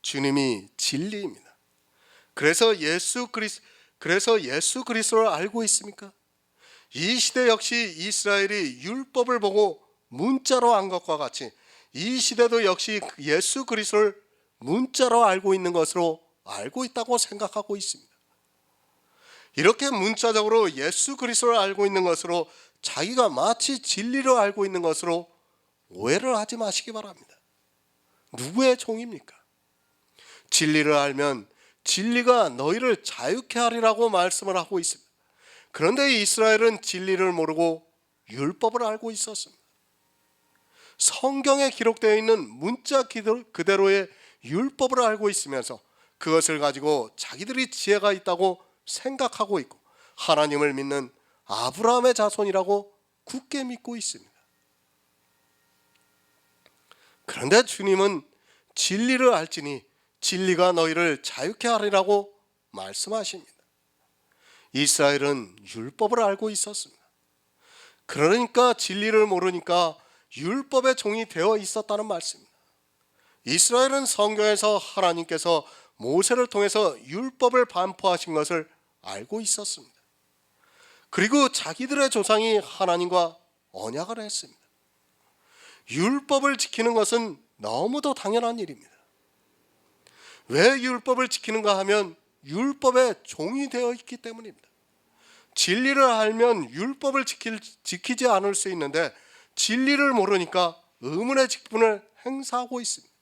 주님이 진리입니다. 그래서 예수 그리스도를 알고 있습니까? 이 시대 역시 이스라엘이 율법을 보고 문자로 안 것과 같이 이 시대도 역시 예수 그리스도를 문자로 알고 있는 것으로 알고 있다고 생각하고 있습니다. 이렇게 문자적으로 예수 그리스도를 알고 있는 것으로 자기가 마치 진리를 알고 있는 것으로 오해를 하지 마시기 바랍니다. 누구의 종입니까? 진리를 알면 진리가 너희를 자유케 하리라고 말씀을 하고 있습니다. 그런데 이스라엘은 진리를 모르고 율법을 알고 있었습니다. 성경에 기록되어 있는 문자 그대로의 율법을 알고 있으면서 그것을 가지고 자기들이 지혜가 있다고 생각하고 있고 하나님을 믿는 아브라함의 자손이라고 굳게 믿고 있습니다. 그런데 주님은 진리를 알지니 진리가 너희를 자유케 하리라고 말씀하십니다. 이스라엘은 율법을 알고 있었습니다. 그러니까 진리를 모르니까 율법의 종이 되어 있었다는 말씀입니다. 이스라엘은 성경에서 하나님께서 모세를 통해서 율법을 반포하신 것을 알고 있었습니다. 그리고 자기들의 조상이 하나님과 언약을 했습니다. 율법을 지키는 것은 너무도 당연한 일입니다. 왜 율법을 지키는가 하면 율법의 종이 되어 있기 때문입니다. 진리를 알면 율법을 지키지 않을 수 있는데 진리를 모르니까 의문의 직분을 행사하고 있습니다.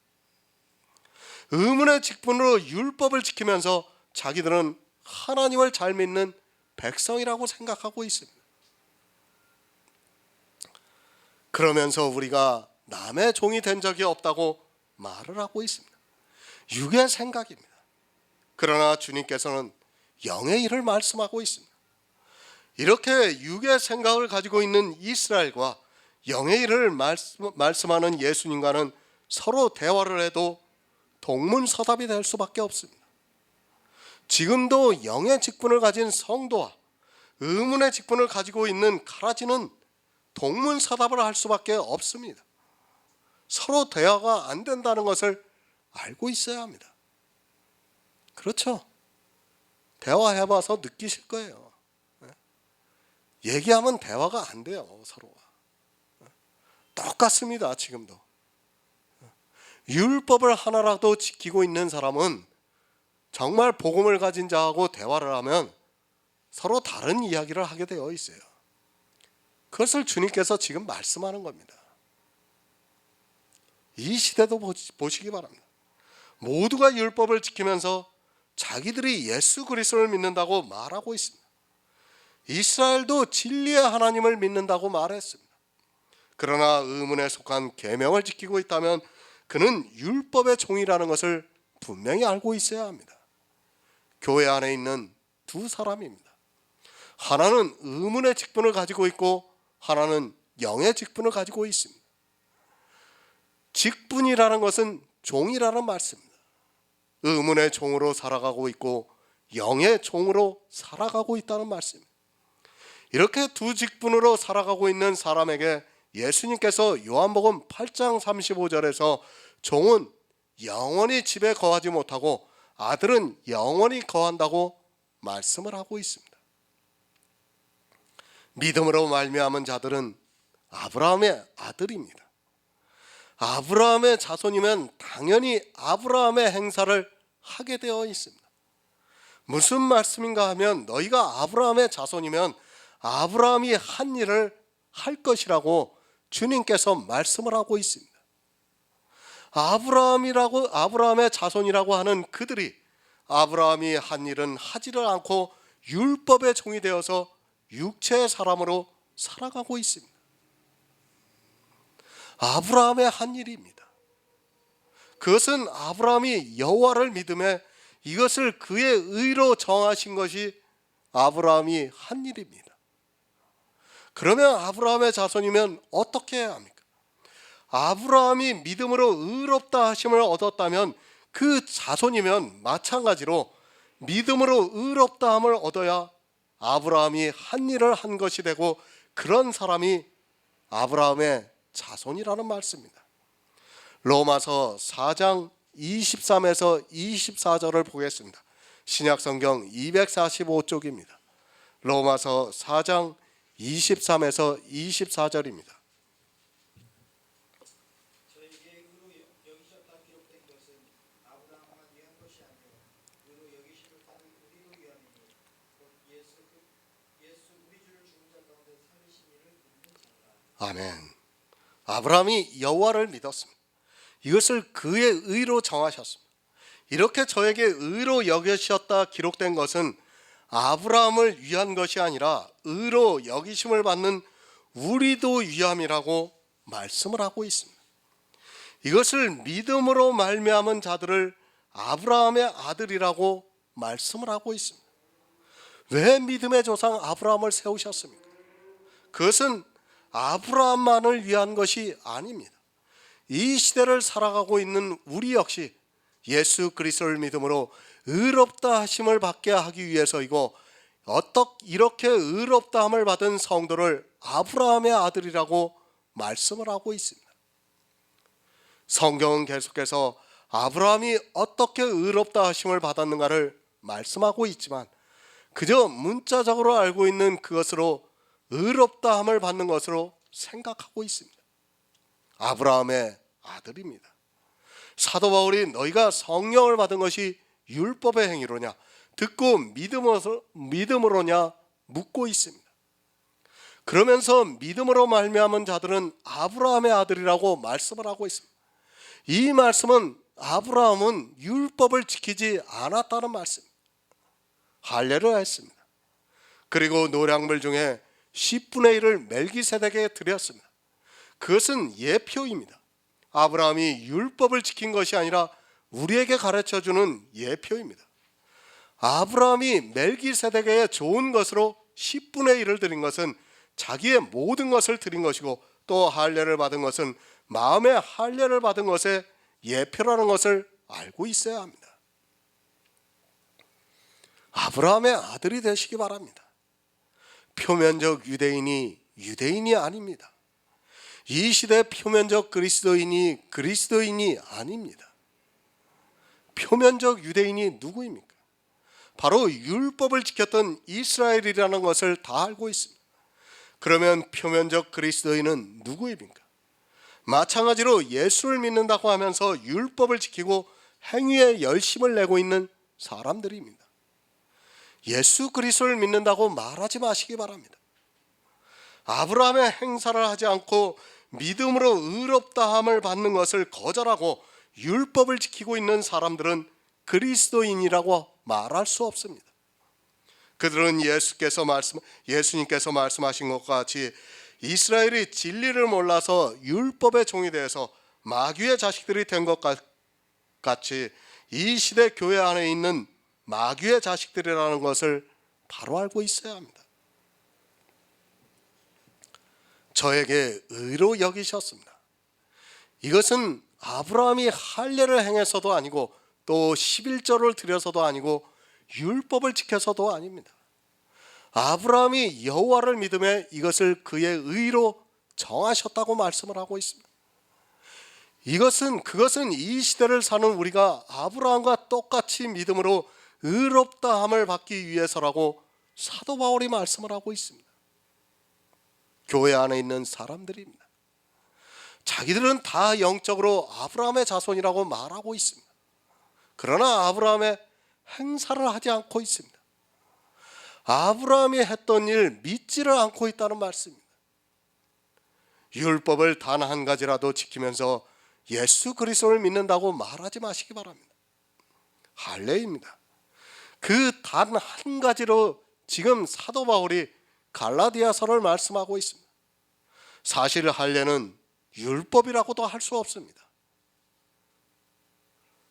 의문의 직분으로 율법을 지키면서 자기들은 하나님을 잘 믿는 백성이라고 생각하고 있습니다. 그러면서 우리가 남의 종이 된 적이 없다고 말을 하고 있습니다. 육의 생각입니다. 그러나 주님께서는 영의 일을 말씀하고 있습니다. 이렇게 육의 생각을 가지고 있는 이스라엘과 영의 일을 말씀하는 예수님과는 서로 대화를 해도 동문서답이 될 수밖에 없습니다. 지금도 영의 직분을 가진 성도와 의문의 직분을 가지고 있는 가라지는 동문서답을 할 수밖에 없습니다. 서로 대화가 안 된다는 것을 알고 있어야 합니다. 그렇죠? 대화해봐서 느끼실 거예요. 얘기하면 대화가 안 돼요, 서로가. 똑같습니다, 지금도. 율법을 하나라도 지키고 있는 사람은 정말 복음을 가진 자하고 대화를 하면 서로 다른 이야기를 하게 되어 있어요. 그것을 주님께서 지금 말씀하는 겁니다. 이 시대도 보시기 바랍니다. 모두가 율법을 지키면서 자기들이 예수 그리스도를 믿는다고 말하고 있습니다. 이스라엘도 진리의 하나님을 믿는다고 말했습니다. 그러나 의문에 속한 계명을 지키고 있다면 그는 율법의 종이라는 것을 분명히 알고 있어야 합니다. 교회 안에 있는 두 사람입니다. 하나는 의문의 직분을 가지고 있고 하나는 영의 직분을 가지고 있습니다. 직분이라는 것은 종이라는 말씀입니다. 의문의 종으로 살아가고 있고 영의 종으로 살아가고 있다는 말씀입니다. 이렇게 두 직분으로 살아가고 있는 사람에게 예수님께서 요한복음 8장 35절에서 종은 영원히 집에 거하지 못하고 아들은 영원히 거한다고 말씀을 하고 있습니다. 믿음으로 말미암은 자들은 아브라함의 아들입니다. 아브라함의 자손이면 당연히 아브라함의 행사를 하게 되어 있습니다. 무슨 말씀인가 하면 너희가 아브라함의 자손이면 아브라함이 한 일을 할 것이라고 주님께서 말씀을 하고 있습니다. 아브라함의 자손이라고 하는 그들이 아브라함이 한 일은 하지를 않고 율법의 종이 되어서 육체의 사람으로 살아가고 있습니다. 아브라함의 한 일입니다. 그것은 아브라함이 여호와를 믿음에 이것을 그의 의로 정하신 것이 아브라함이 한 일입니다. 그러면 아브라함의 자손이면 어떻게 해야 합니까? 아브라함이 믿음으로 의롭다 하심을 얻었다면 그 자손이면 마찬가지로 믿음으로 의롭다 함을 얻어야 아브라함이 한 일을 한 것이 되고 그런 사람이 아브라함의 자손이라는 말씀입니다. 로마서 4장 23에서 24절을 보겠습니다. 신약성경 245쪽입니다. 로마서 4장 23에서 24절입니다. 저에게 의로 여기셨다 기록된 것은 아브라함만 위한 것이 아니요 의로 여기심을 따른 우리로 위함이니 곧 예수 우리 주를 죽은 자 가운데 살리신 이를 믿는 자라. 아멘. 아브라함이 여호와를 믿었습니다. 이것을 그의 의로 정하셨습니다. 이렇게 저에게 의로 여기셨다 기록된 것은 아브라함을 위한 것이 아니라 의로 여기심을 받는 우리도 위함이라고 말씀을 하고 있습니다. 이것을 믿음으로 말미암은 자들을 아브라함의 아들이라고 말씀을 하고 있습니다. 왜 믿음의 조상 아브라함을 세우셨습니까? 그것은 아브라함만을 위한 것이 아닙니다. 이 시대를 살아가고 있는 우리 역시 예수 그리스도를 믿음으로 의롭다 하심을 받게 하기 위해서이고 이렇게 의롭다 함을 받은 성도를 아브라함의 아들이라고 말씀을 하고 있습니다. 성경은 계속해서 아브라함이 어떻게 의롭다 하심을 받았는가를 말씀하고 있지만 그저 문자적으로 알고 있는 그것으로 의롭다 함을 받는 것으로 생각하고 있습니다. 아브라함의 아들입니다. 사도 바울이 너희가 성령을 받은 것이 율법의 행위로냐 듣고 믿음으로냐 묻고 있습니다. 그러면서 믿음으로 말미암은 자들은 아브라함의 아들이라고 말씀을 하고 있습니다. 이 말씀은 아브라함은 율법을 지키지 않았다는 말씀, 할례를 했습니다. 그리고 노량물 중에 10분의 1을 멜기세덱에게 드렸습니다. 그것은 예표입니다. 아브라함이 율법을 지킨 것이 아니라 우리에게 가르쳐주는 예표입니다. 아브라함이 멜기세덱에게 좋은 것으로 10분의 1을 드린 것은 자기의 모든 것을 드린 것이고 또 할례를 받은 것은 마음의 할례를 받은 것의 예표라는 것을 알고 있어야 합니다. 아브라함의 아들이 되시기 바랍니다. 표면적 유대인이 아닙니다. 이 시대 표면적 그리스도인이 아닙니다. 표면적 유대인이 누구입니까? 바로 율법을 지켰던 이스라엘이라는 것을 다 알고 있습니다. 그러면 표면적 그리스도인은 누구입니까? 마찬가지로 예수를 믿는다고 하면서 율법을 지키고 행위에 열심을 내고 있는 사람들입니다. 예수 그리스도를 믿는다고 말하지 마시기 바랍니다. 아브라함의 행사를 하지 않고 믿음으로 의롭다함을 받는 것을 거절하고 율법을 지키고 있는 사람들은 그리스도인이라고 말할 수 없습니다. 그들은 예수님께서 말씀하신 것과 같이 이스라엘이 진리를 몰라서 율법의 종이 되어서 마귀의 자식들이 된 것 같이 이 시대 교회 안에 있는 마귀의 자식들이라는 것을 바로 알고 있어야 합니다. 저에게 의로 여기셨습니다. 이것은 아브라함이 할례를 행해서도 아니고 또 11조를 드려서도 아니고 율법을 지켜서도 아닙니다. 아브라함이 여호와를 믿음에 이것을 그의 의로 정하셨다고 말씀을 하고 있습니다. 그것은 이 시대를 사는 우리가 아브라함과 똑같이 믿음으로 의롭다함을 받기 위해서라고 사도 바울이 말씀을 하고 있습니다. 교회 안에 있는 사람들입니다. 자기들은 다 영적으로 아브라함의 자손이라고 말하고 있습니다. 그러나 아브라함의 행사를 하지 않고 있습니다. 아브라함이 했던 일 믿지를 않고 있다는 말씀입니다. 율법을 단 한 가지라도 지키면서 예수 그리스도를 믿는다고 말하지 마시기 바랍니다. 할례입니다. 그 단 한 가지로 지금 사도 바울이 갈라디아서를 말씀하고 있습니다. 사실 할례는 율법이라고도 할 수 없습니다.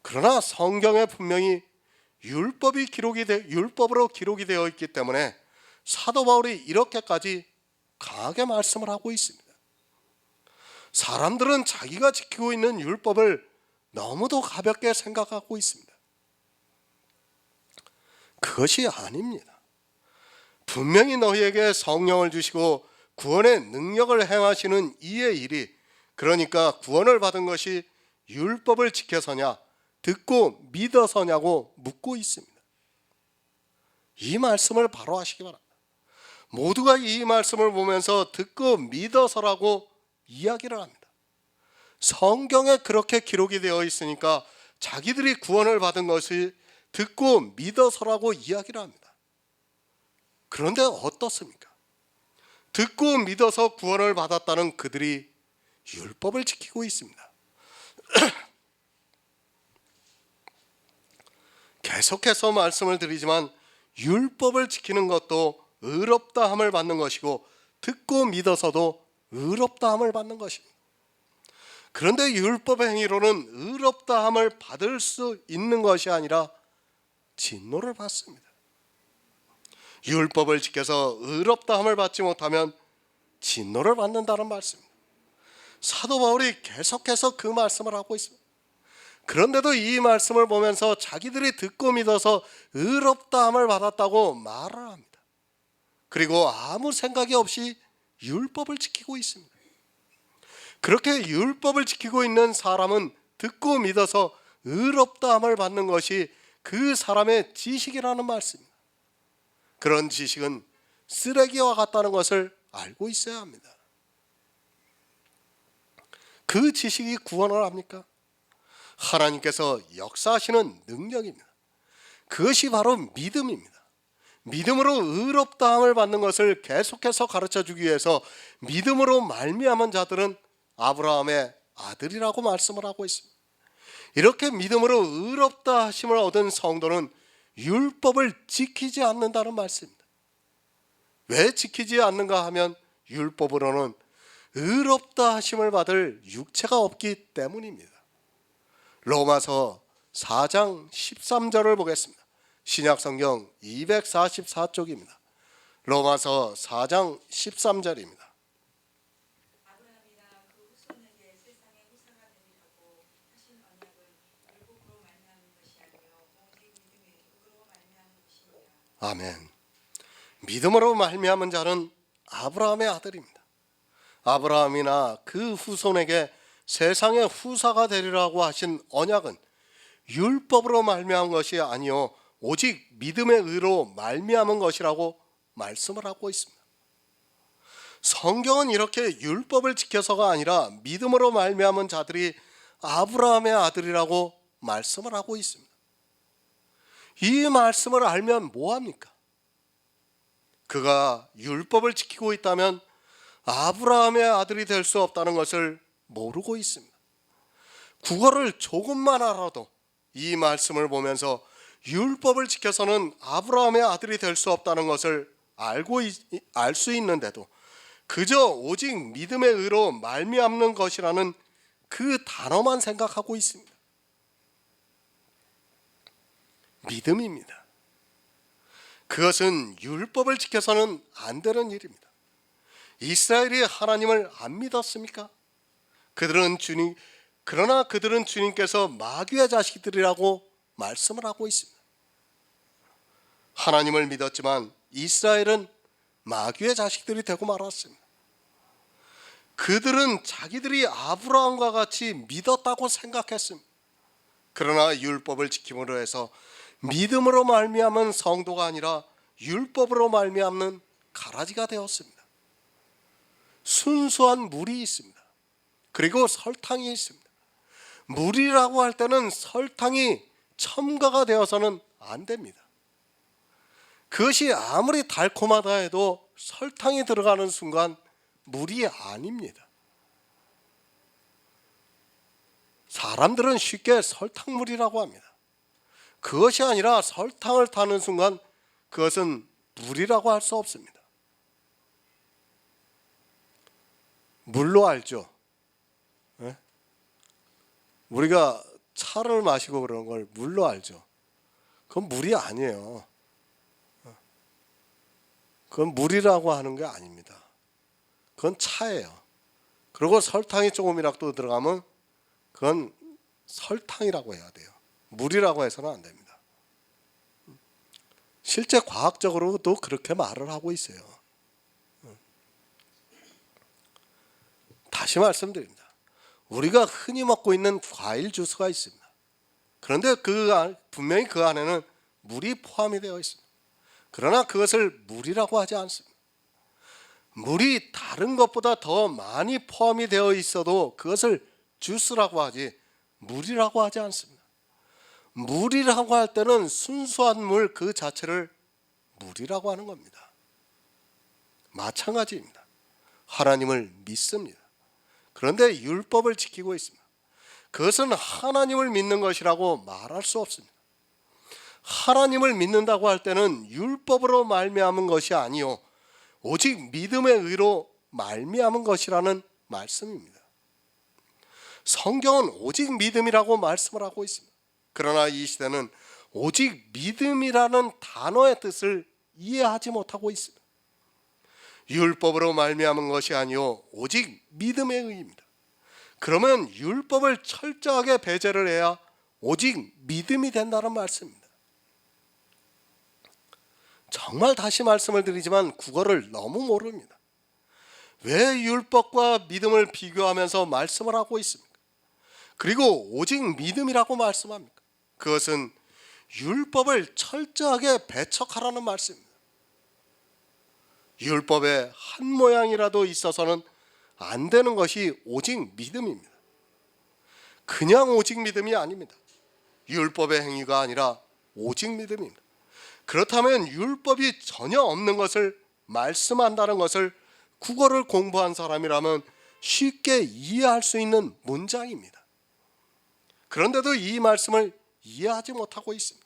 그러나 성경에 분명히 율법으로 기록이 되어 있기 때문에 사도 바울이 이렇게까지 강하게 말씀을 하고 있습니다. 사람들은 자기가 지키고 있는 율법을 너무도 가볍게 생각하고 있습니다. 그것이 아닙니다. 분명히 너희에게 성령을 주시고 구원의 능력을 행하시는 이의 일이, 그러니까 구원을 받은 것이 율법을 지켜서냐 듣고 믿어서냐고 묻고 있습니다. 이 말씀을 바로 하시기 바랍니다. 모두가 이 말씀을 보면서 듣고 믿어서라고 이야기를 합니다. 성경에 그렇게 기록이 되어 있으니까 자기들이 구원을 받은 것이 듣고 믿어서라고 이야기를 합니다. 그런데 어떻습니까? 듣고 믿어서 구원을 받았다는 그들이 율법을 지키고 있습니다. 계속해서 말씀을 드리지만 율법을 지키는 것도 의롭다함을 받는 것이고 듣고 믿어서도 의롭다함을 받는 것입니다. 그런데 율법의 행위로는 의롭다함을 받을 수 있는 것이 아니라 진노를 받습니다. 율법을 지켜서 의롭다함을 받지 못하면 진노를 받는다는 말씀입니다. 사도 바울이 계속해서 그 말씀을 하고 있습니다. 그런데도 이 말씀을 보면서 자기들이 듣고 믿어서 의롭다함을 받았다고 말을 합니다. 그리고 아무 생각이 없이 율법을 지키고 있습니다. 그렇게 율법을 지키고 있는 사람은 듣고 믿어서 의롭다함을 받는 것이 그 사람의 지식이라는 말씀입니다. 그런 지식은 쓰레기와 같다는 것을 알고 있어야 합니다. 그 지식이 구원을 합니까? 하나님께서 역사하시는 능력입니다. 그것이 바로 믿음입니다. 믿음으로 의롭다함을 받는 것을 계속해서 가르쳐주기 위해서 믿음으로 말미암은 자들은 아브라함의 아들이라고 말씀을 하고 있습니다. 이렇게 믿음으로 의롭다 하심을 얻은 성도는 율법을 지키지 않는다는 말씀입니다. 왜 지키지 않는가 하면 율법으로는 의롭다 하심을 받을 육체가 없기 때문입니다. 로마서 4장 13절을 보겠습니다. 신약성경 244쪽입니다. 로마서 4장 13절입니다. 아브라함이나 그 후손에게 세상의 후사가 되리라고 하신 언약은 율법으로 말미암은 것이 아니요 오직 믿음의 의로 말미암은 것이니라. 아멘. 믿음으로 말미암은 자는 아브라함의 아들입니다. 아브라함이나 그 후손에게 세상의 후사가 되리라고 하신 언약은 율법으로 말미암은 것이 아니요 오직 믿음의 의로 말미암은 것이라고 말씀을 하고 있습니다. 성경은 이렇게 율법을 지켜서가 아니라 믿음으로 말미암은 자들이 아브라함의 아들이라고 말씀을 하고 있습니다. 이 말씀을 알면 뭐합니까? 그가 율법을 지키고 있다면 아브라함의 아들이 될 수 없다는 것을 모르고 있습니다. 국어를 조금만 알아도 이 말씀을 보면서 율법을 지켜서는 아브라함의 아들이 될 수 없다는 것을 알 수 있는데도 그저 오직 믿음의 의로 말미암는 것이라는 그 단어만 생각하고 있습니다. 믿음입니다. 그것은 율법을 지켜서는 안 되는 일입니다. 이스라엘이 하나님을 안 믿었습니까? 그러나 그들은 주님께서 마귀의 자식들이라고 말씀을 하고 있습니다. 하나님을 믿었지만 이스라엘은 마귀의 자식들이 되고 말았습니다. 그들은 자기들이 아브라함과 같이 믿었다고 생각했습니다. 그러나 율법을 지킴으로 해서 믿음으로 말미암은 성도가 아니라 율법으로 말미암는 가라지가 되었습니다. 순수한 물이 있습니다. 그리고 설탕이 있습니다. 물이라고 할 때는 설탕이 첨가가 되어서는 안 됩니다. 그것이 아무리 달콤하다 해도 설탕이 들어가는 순간 물이 아닙니다. 사람들은 쉽게 설탕물이라고 합니다. 그것이 아니라 설탕을 타는 순간 그것은 물이라고 할 수 없습니다. 물로 알죠? 네? 우리가 차를 마시고 그러는 걸 물로 알죠? 그건 물이 아니에요. 그건 물이라고 하는 게 아닙니다. 그건 차예요. 그리고 설탕이 조금이라도 들어가면 그건 설탕이라고 해야 돼요. 물이라고 해서는 안 됩니다. 실제 과학적으로도 그렇게 말을 하고 있어요. 다시 말씀드립니다. 우리가 흔히 먹고 있는 과일 주스가 있습니다. 그런데 분명히 그 안에는 물이 포함이 되어 있습니다. 그러나 그것을 물이라고 하지 않습니다. 물이 다른 것보다 더 많이 포함이 되어 있어도 그것을 주스라고 하지 물이라고 하지 않습니다. 물이라고 할 때는 순수한 물 그 자체를 물이라고 하는 겁니다. 마찬가지입니다. 하나님을 믿습니다. 그런데 율법을 지키고 있습니다. 그것은 하나님을 믿는 것이라고 말할 수 없습니다. 하나님을 믿는다고 할 때는 율법으로 말미암은 것이 아니요 오직 믿음의 의로 말미암은 것이라는 말씀입니다. 성경은 오직 믿음이라고 말씀을 하고 있습니다. 그러나 이 시대는 오직 믿음이라는 단어의 뜻을 이해하지 못하고 있습니다. 율법으로 말미암은 것이 아니요 오직 믿음의 의입니다. 그러면 율법을 철저하게 배제를 해야 오직 믿음이 된다는 말씀입니다. 정말 다시 말씀을 드리지만 국어를 너무 모릅니다. 왜 율법과 믿음을 비교하면서 말씀을 하고 있습니까? 그리고 오직 믿음이라고 말씀합니까? 그것은 율법을 철저하게 배척하라는 말씀입니다. 율법의 한 모양이라도 있어서는 안 되는 것이 오직 믿음입니다. 그냥 오직 믿음이 아닙니다. 율법의 행위가 아니라 오직 믿음입니다. 그렇다면 율법이 전혀 없는 것을 말씀한다는 것을 국어를 공부한 사람이라면 쉽게 이해할 수 있는 문장입니다. 그런데도 이 말씀을 이해하지 못하고 있습니다.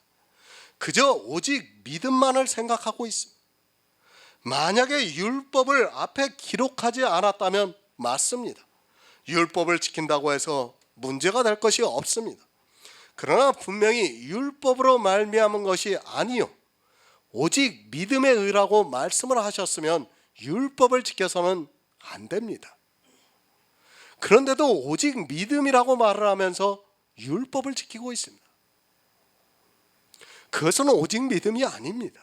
그저 오직 믿음만을 생각하고 있습니다. 만약에 율법을 앞에 기록하지 않았다면 맞습니다. 율법을 지킨다고 해서 문제가 될 것이 없습니다. 그러나 분명히 율법으로 말미암은 것이 아니요 오직 믿음의 의라고 말씀을 하셨으면 율법을 지켜서는 안 됩니다. 그런데도 오직 믿음이라고 말을 하면서 율법을 지키고 있습니다. 그것은 오직 믿음이 아닙니다.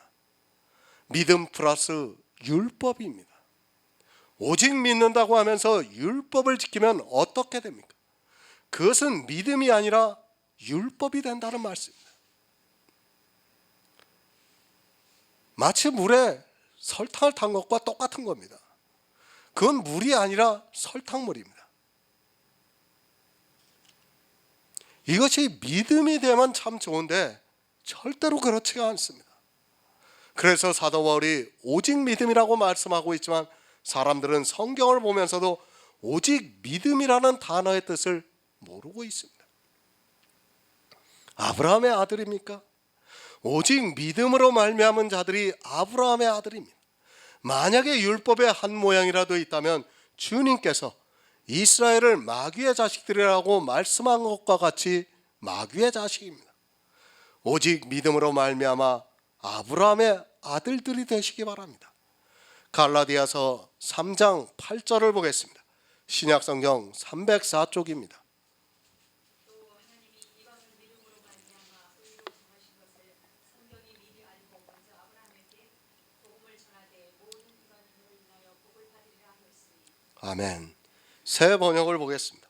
믿음 플러스 율법입니다. 오직 믿는다고 하면서 율법을 지키면 어떻게 됩니까? 그것은 믿음이 아니라 율법이 된다는 말씀입니다. 마치 물에 설탕을 탄 것과 똑같은 겁니다. 그건 물이 아니라 설탕물입니다. 이것이 믿음이 되면 참 좋은데 절대로 그렇지가 않습니다. 그래서 사도 바울이 오직 믿음이라고 말씀하고 있지만 사람들은 성경을 보면서도 오직 믿음이라는 단어의 뜻을 모르고 있습니다. 아브라함의 아들입니까? 오직 믿음으로 말미암은 자들이 아브라함의 아들입니다. 만약에 율법의 한 모양이라도 있다면 주님께서 이스라엘을 마귀의 자식들이라고 말씀한 것과 같이 마귀의 자식입니다. 오직 믿음으로 말미암아 아브라함의 아들들이 되시기 바랍니다. 갈라디아서 3장 8절을 보겠습니다. 신약성경 304쪽입니다. 또 하나님이 이방을 믿음으로 말미암아 의로 정하신 것을 성경이 미리 알고 먼저 아브라함에게 복음을 전하되 모든 이방인 너로 인하여 복을 받으리라 하였으니. 아멘. 새 번역을 보겠습니다.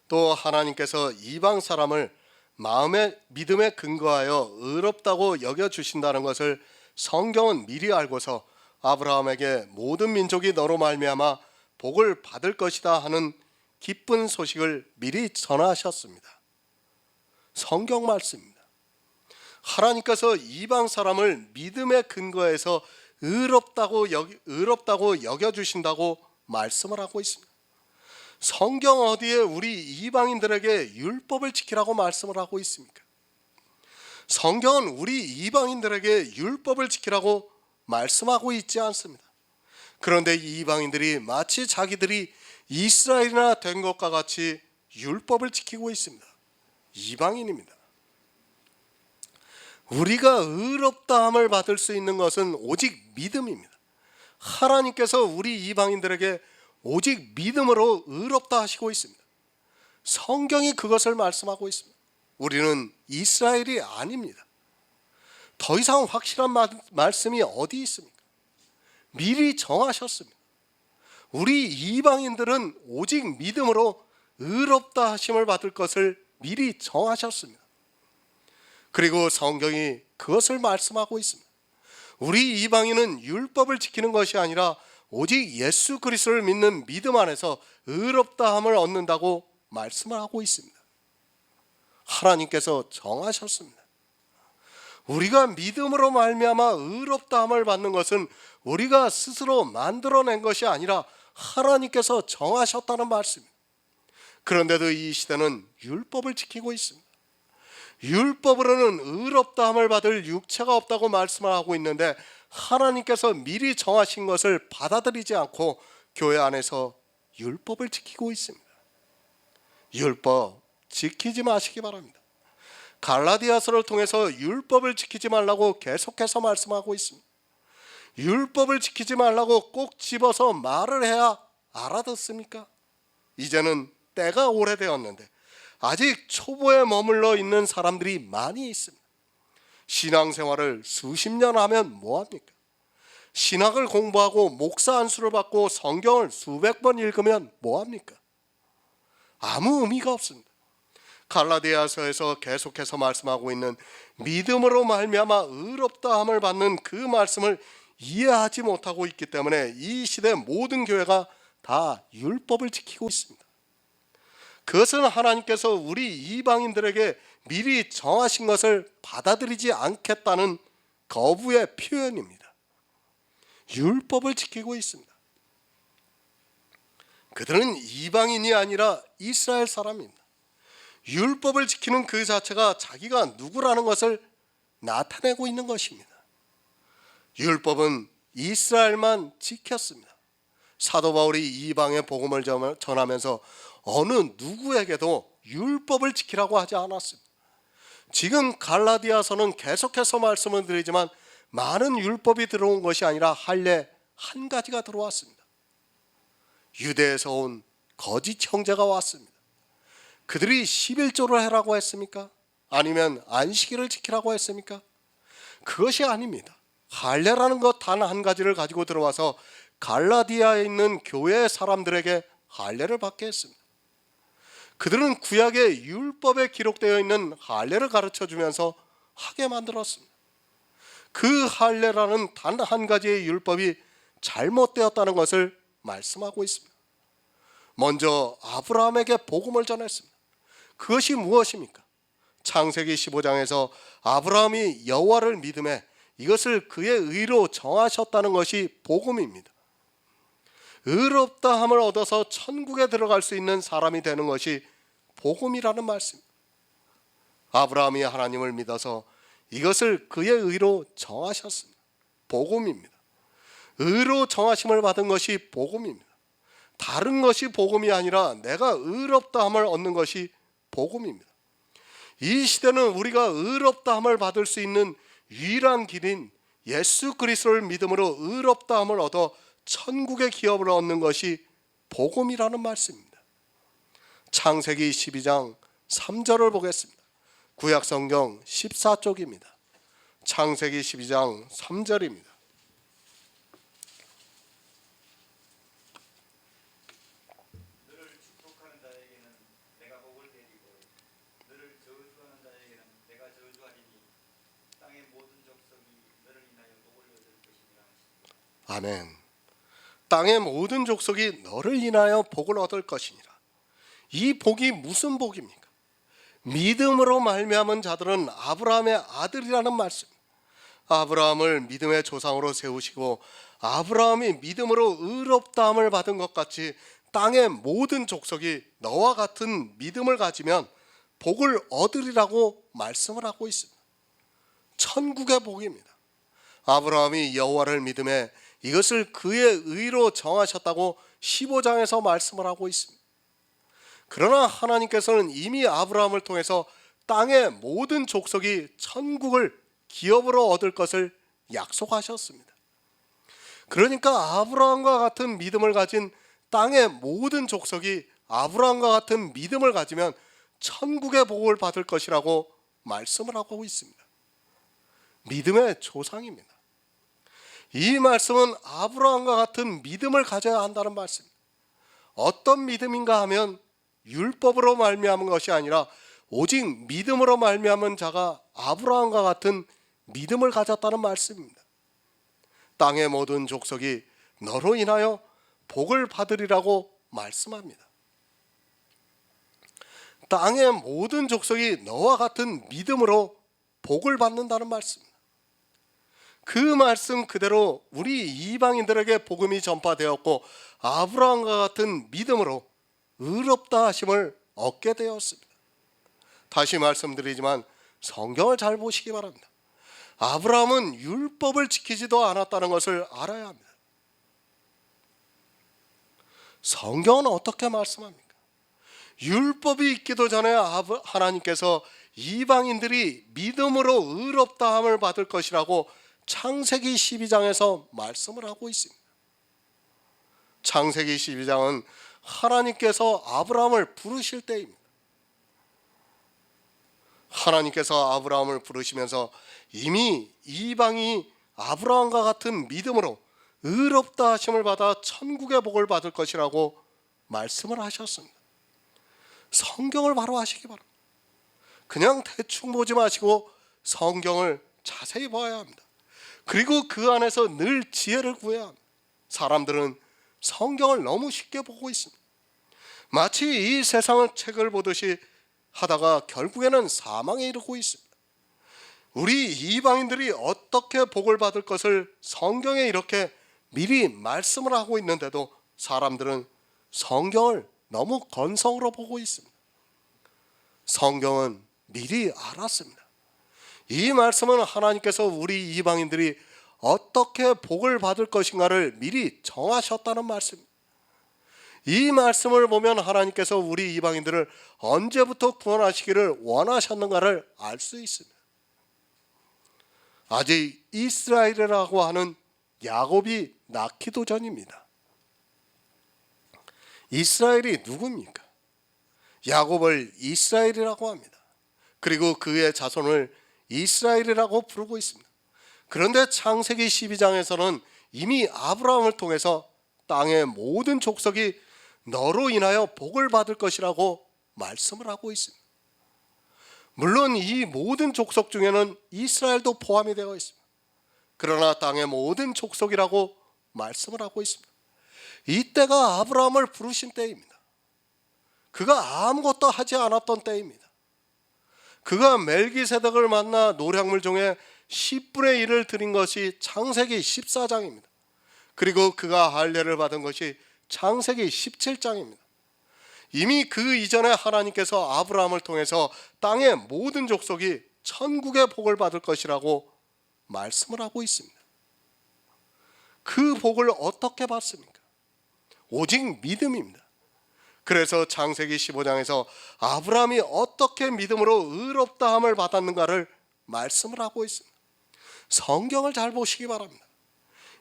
또 하나님께서 이방 사람을 마음의 믿음에 근거하여 의롭다고 여겨주신다는 것을 성경은 미리 알고서 아브라함에게 모든 민족이 너로 말미암아 복을 받을 것이다 하는 기쁜 소식을 미리 전하셨습니다. 성경 말씀입니다. 하나님께서 이방 사람을 믿음의 근거에서 의롭다고 여겨주신다고 말씀을 하고 있습니다. 성경 어디에 우리 이방인들에게 율법을 지키라고 말씀을 하고 있습니까? 성경은 우리 이방인들에게 율법을 지키라고 말씀하고 있지 않습니다. 그런데 이방인들이 마치 자기들이 이스라엘이나 된 것과 같이 율법을 지키고 있습니다. 이방인입니다. 우리가 의롭다함을 받을 수 있는 것은 오직 믿음입니다. 하나님께서 우리 이방인들에게 오직 믿음으로 의롭다 하시고 있습니다. 성경이 그것을 말씀하고 있습니다. 우리는 이스라엘이 아닙니다. 더 이상 확실한 말씀이 어디 있습니까? 미리 정하셨습니다. 우리 이방인들은 오직 믿음으로 의롭다 하심을 받을 것을 미리 정하셨습니다. 그리고 성경이 그것을 말씀하고 있습니다. 우리 이방인은 율법을 지키는 것이 아니라 오직 예수 그리스도를 믿는 믿음 안에서 의롭다함을 얻는다고 말씀을 하고 있습니다. 하나님께서 정하셨습니다. 우리가 믿음으로 말미암아 의롭다함을 받는 것은 우리가 스스로 만들어낸 것이 아니라 하나님께서 정하셨다는 말씀입니다. 그런데도 이 시대는 율법을 지키고 있습니다. 율법으로는 의롭다함을 받을 육체가 없다고 말씀을 하고 있는데 하나님께서 미리 정하신 것을 받아들이지 않고 교회 안에서 율법을 지키고 있습니다. 율법 지키지 마시기 바랍니다. 갈라디아서를 통해서 율법을 지키지 말라고 계속해서 말씀하고 있습니다. 율법을 지키지 말라고 꼭 집어서 말을 해야 알아듣습니까? 이제는 때가 오래되었는데 아직 초보에 머물러 있는 사람들이 많이 있습니다. 신앙생활을 수십 년 하면 뭐합니까? 신학을 공부하고 목사 안수를 받고 성경을 수백 번 읽으면 뭐합니까? 아무 의미가 없습니다. 갈라디아서에서 계속해서 말씀하고 있는 믿음으로 말미암아 의롭다함을 받는 그 말씀을 이해하지 못하고 있기 때문에 이 시대 모든 교회가 다 율법을 지키고 있습니다. 그것은 하나님께서 우리 이방인들에게 미리 정하신 것을 받아들이지 않겠다는 거부의 표현입니다. 율법을 지키고 있습니다. 그들은 이방인이 아니라 이스라엘 사람입니다. 율법을 지키는 그 자체가 자기가 누구라는 것을 나타내고 있는 것입니다. 율법은 이스라엘만 지켰습니다. 사도 바울이 이방의 복음을 전하면서 어느 누구에게도 율법을 지키라고 하지 않았습니다. 지금 갈라디아서는 계속해서 말씀을 드리지만 많은 율법이 들어온 것이 아니라 할례 한 가지가 들어왔습니다. 유대에서 온 거짓 형제가 왔습니다. 그들이 11조를 해라고 했습니까? 아니면 안식일을 지키라고 했습니까? 그것이 아닙니다. 할례라는 것 단 한 가지를 가지고 들어와서 갈라디아에 있는 교회 사람들에게 할례를 받게 했습니다. 그들은 구약의 율법에 기록되어 있는 할례를 가르쳐주면서 하게 만들었습니다. 그 할례라는 단 한 가지의 율법이 잘못되었다는 것을 말씀하고 있습니다. 먼저 아브라함에게 복음을 전했습니다. 그것이 무엇입니까? 창세기 15장에서 아브라함이 여호와를 믿음에 이것을 그의 의로 정하셨다는 것이 복음입니다. 의롭다함을 얻어서 천국에 들어갈 수 있는 사람이 되는 것이 복음이라는 말씀입니다. 아브라함이 하나님을 믿어서 이것을 그의 의로 정하셨습니다. 복음입니다. 의로 정하심을 받은 것이 복음입니다. 다른 것이 복음이 아니라 내가 의롭다함을 얻는 것이 복음입니다. 이 시대는 우리가 의롭다함을 받을 수 있는 유일한 길인 예수 그리스도를 믿음으로 의롭다함을 얻어 천국의 기업을 얻는 것이 복음이라는 말씀입니다. 창세기 12장 3절을 보겠습니다. 구약성경 14쪽입니다. 창세기 12장 3절입니다. 너를 축복하는 자에게는 내가 복을 내리고 너를 저주하는 자에게는 내가 저주하리니 땅의 모든 족속이 너를 인하여 복을 얻을 것이니라 하시니라. 아멘. 땅의 모든 족속이 너를 인하여 복을 얻을 것이니라. 이 복이 무슨 복입니까? 믿음으로 말미암은 자들은 아브라함의 아들이라는 말씀. 아브라함을 믿음의 조상으로 세우시고 아브라함이 믿음으로 의롭다함을 받은 것 같이 땅의 모든 족속이 너와 같은 믿음을 가지면 복을 얻으리라고 말씀을 하고 있습니다. 천국의 복입니다. 아브라함이 여호와를 믿음에 이것을 그의 의로 정하셨다고 15장에서 말씀을 하고 있습니다. 그러나 하나님께서는 이미 아브라함을 통해서 땅의 모든 족속이 천국을 기업으로 얻을 것을 약속하셨습니다. 그러니까 아브라함과 같은 믿음을 가진 땅의 모든 족속이 아브라함과 같은 믿음을 가지면 천국의 복을 받을 것이라고 말씀을 하고 있습니다. 믿음의 조상입니다. 이 말씀은 아브라함과 같은 믿음을 가져야 한다는 말씀입니다. 어떤 믿음인가 하면 율법으로 말미암은 것이 아니라 오직 믿음으로 말미암은 자가 아브라함과 같은 믿음을 가졌다는 말씀입니다. 땅의 모든 족속이 너로 인하여 복을 받으리라고 말씀합니다. 땅의 모든 족속이 너와 같은 믿음으로 복을 받는다는 말씀입니다. 그 말씀 그대로 우리 이방인들에게 복음이 전파되었고 아브라함과 같은 믿음으로 의롭다 하심을 얻게 되었습니다. 다시 말씀드리지만 성경을 잘 보시기 바랍니다. 아브라함은 율법을 지키지도 않았다는 것을 알아야 합니다. 성경은 어떻게 말씀합니까? 율법이 있기도 전에 하나님께서 이방인들이 믿음으로 의롭다함을 받을 것이라고 창세기 12장에서 말씀을 하고 있습니다. 창세기 12장은 하나님께서 아브라함을 부르실 때입니다. 하나님께서 아브라함을 부르시면서 이미 이방이 아브라함과 같은 믿음으로 의롭다 하심을 받아 천국의 복을 받을 것이라고 말씀을 하셨습니다. 성경을 바로 하시기 바랍니다. 그냥 대충 보지 마시고 성경을 자세히 봐야 합니다. 그리고 그 안에서 늘 지혜를 구해야 합니다. 사람들은 성경을 너무 쉽게 보고 있습니다. 마치 이 세상의 책을 보듯이 하다가 결국에는 사망에 이르고 있습니다. 우리 이방인들이 어떻게 복을 받을 것을 성경에 이렇게 미리 말씀을 하고 있는데도 사람들은 성경을 너무 건성으로 보고 있습니다. 성경은 미리 알았습니다. 이 말씀은 하나님께서 우리 이방인들이 어떻게 복을 받을 것인가를 미리 정하셨다는 말씀입니다. 이 말씀을 보면 하나님께서 우리 이방인들을 언제부터 구원하시기를 원하셨는가를 알 수 있습니다. 아직 이스라엘이라고 하는 야곱이 낳기도 전입니다. 이스라엘이 누굽니까? 야곱을 이스라엘이라고 합니다. 그리고 그의 자손을 이스라엘이라고 부르고 있습니다. 그런데 창세기 12장에서는 이미 아브라함을 통해서 땅의 모든 족속이 너로 인하여 복을 받을 것이라고 말씀을 하고 있습니다. 물론 이 모든 족속 중에는 이스라엘도 포함이 되어 있습니다. 그러나 땅의 모든 족속이라고 말씀을 하고 있습니다. 이때가 아브라함을 부르신 때입니다. 그가 아무것도 하지 않았던 때입니다. 그가 멜기세덱을 만나 노략물 중에 10분의 1을 드린 것이 창세기 14장입니다. 그리고 그가 할례를 받은 것이 창세기 17장입니다. 이미 그 이전에 하나님께서 아브라함을 통해서 땅의 모든 족속이 천국의 복을 받을 것이라고 말씀을 하고 있습니다. 그 복을 어떻게 받습니까? 오직 믿음입니다. 그래서 창세기 15장에서 아브라함이 어떻게 믿음으로 의롭다함을 받았는가를 말씀을 하고 있습니다. 성경을 잘 보시기 바랍니다.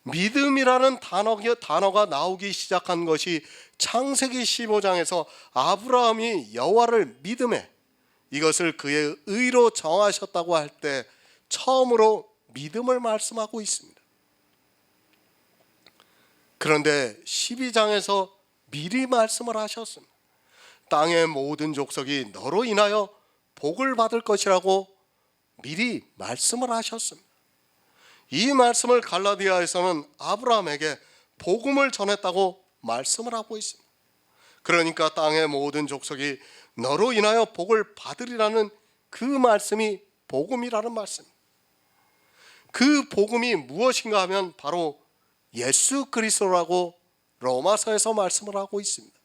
믿음이라는 단어가 나오기 시작한 것이 창세기 15장에서 아브라함이 여호와를 믿음에 이것을 그의 의로 정하셨다고 할 때 처음으로 믿음을 말씀하고 있습니다. 그런데 12장에서 미리 말씀을 하셨습니다. 땅의 모든 족속이 너로 인하여 복을 받을 것이라고 미리 말씀을 하셨습니다. 이 말씀을 갈라디아에서는 아브라함에게 복음을 전했다고 말씀을 하고 있습니다. 그러니까 땅의 모든 족속이 너로 인하여 복을 받으리라는 그 말씀이 복음이라는 말씀입니다. 그 복음이 무엇인가 하면 바로 예수 그리스도라고 로마서에서 말씀을 하고 있습니다.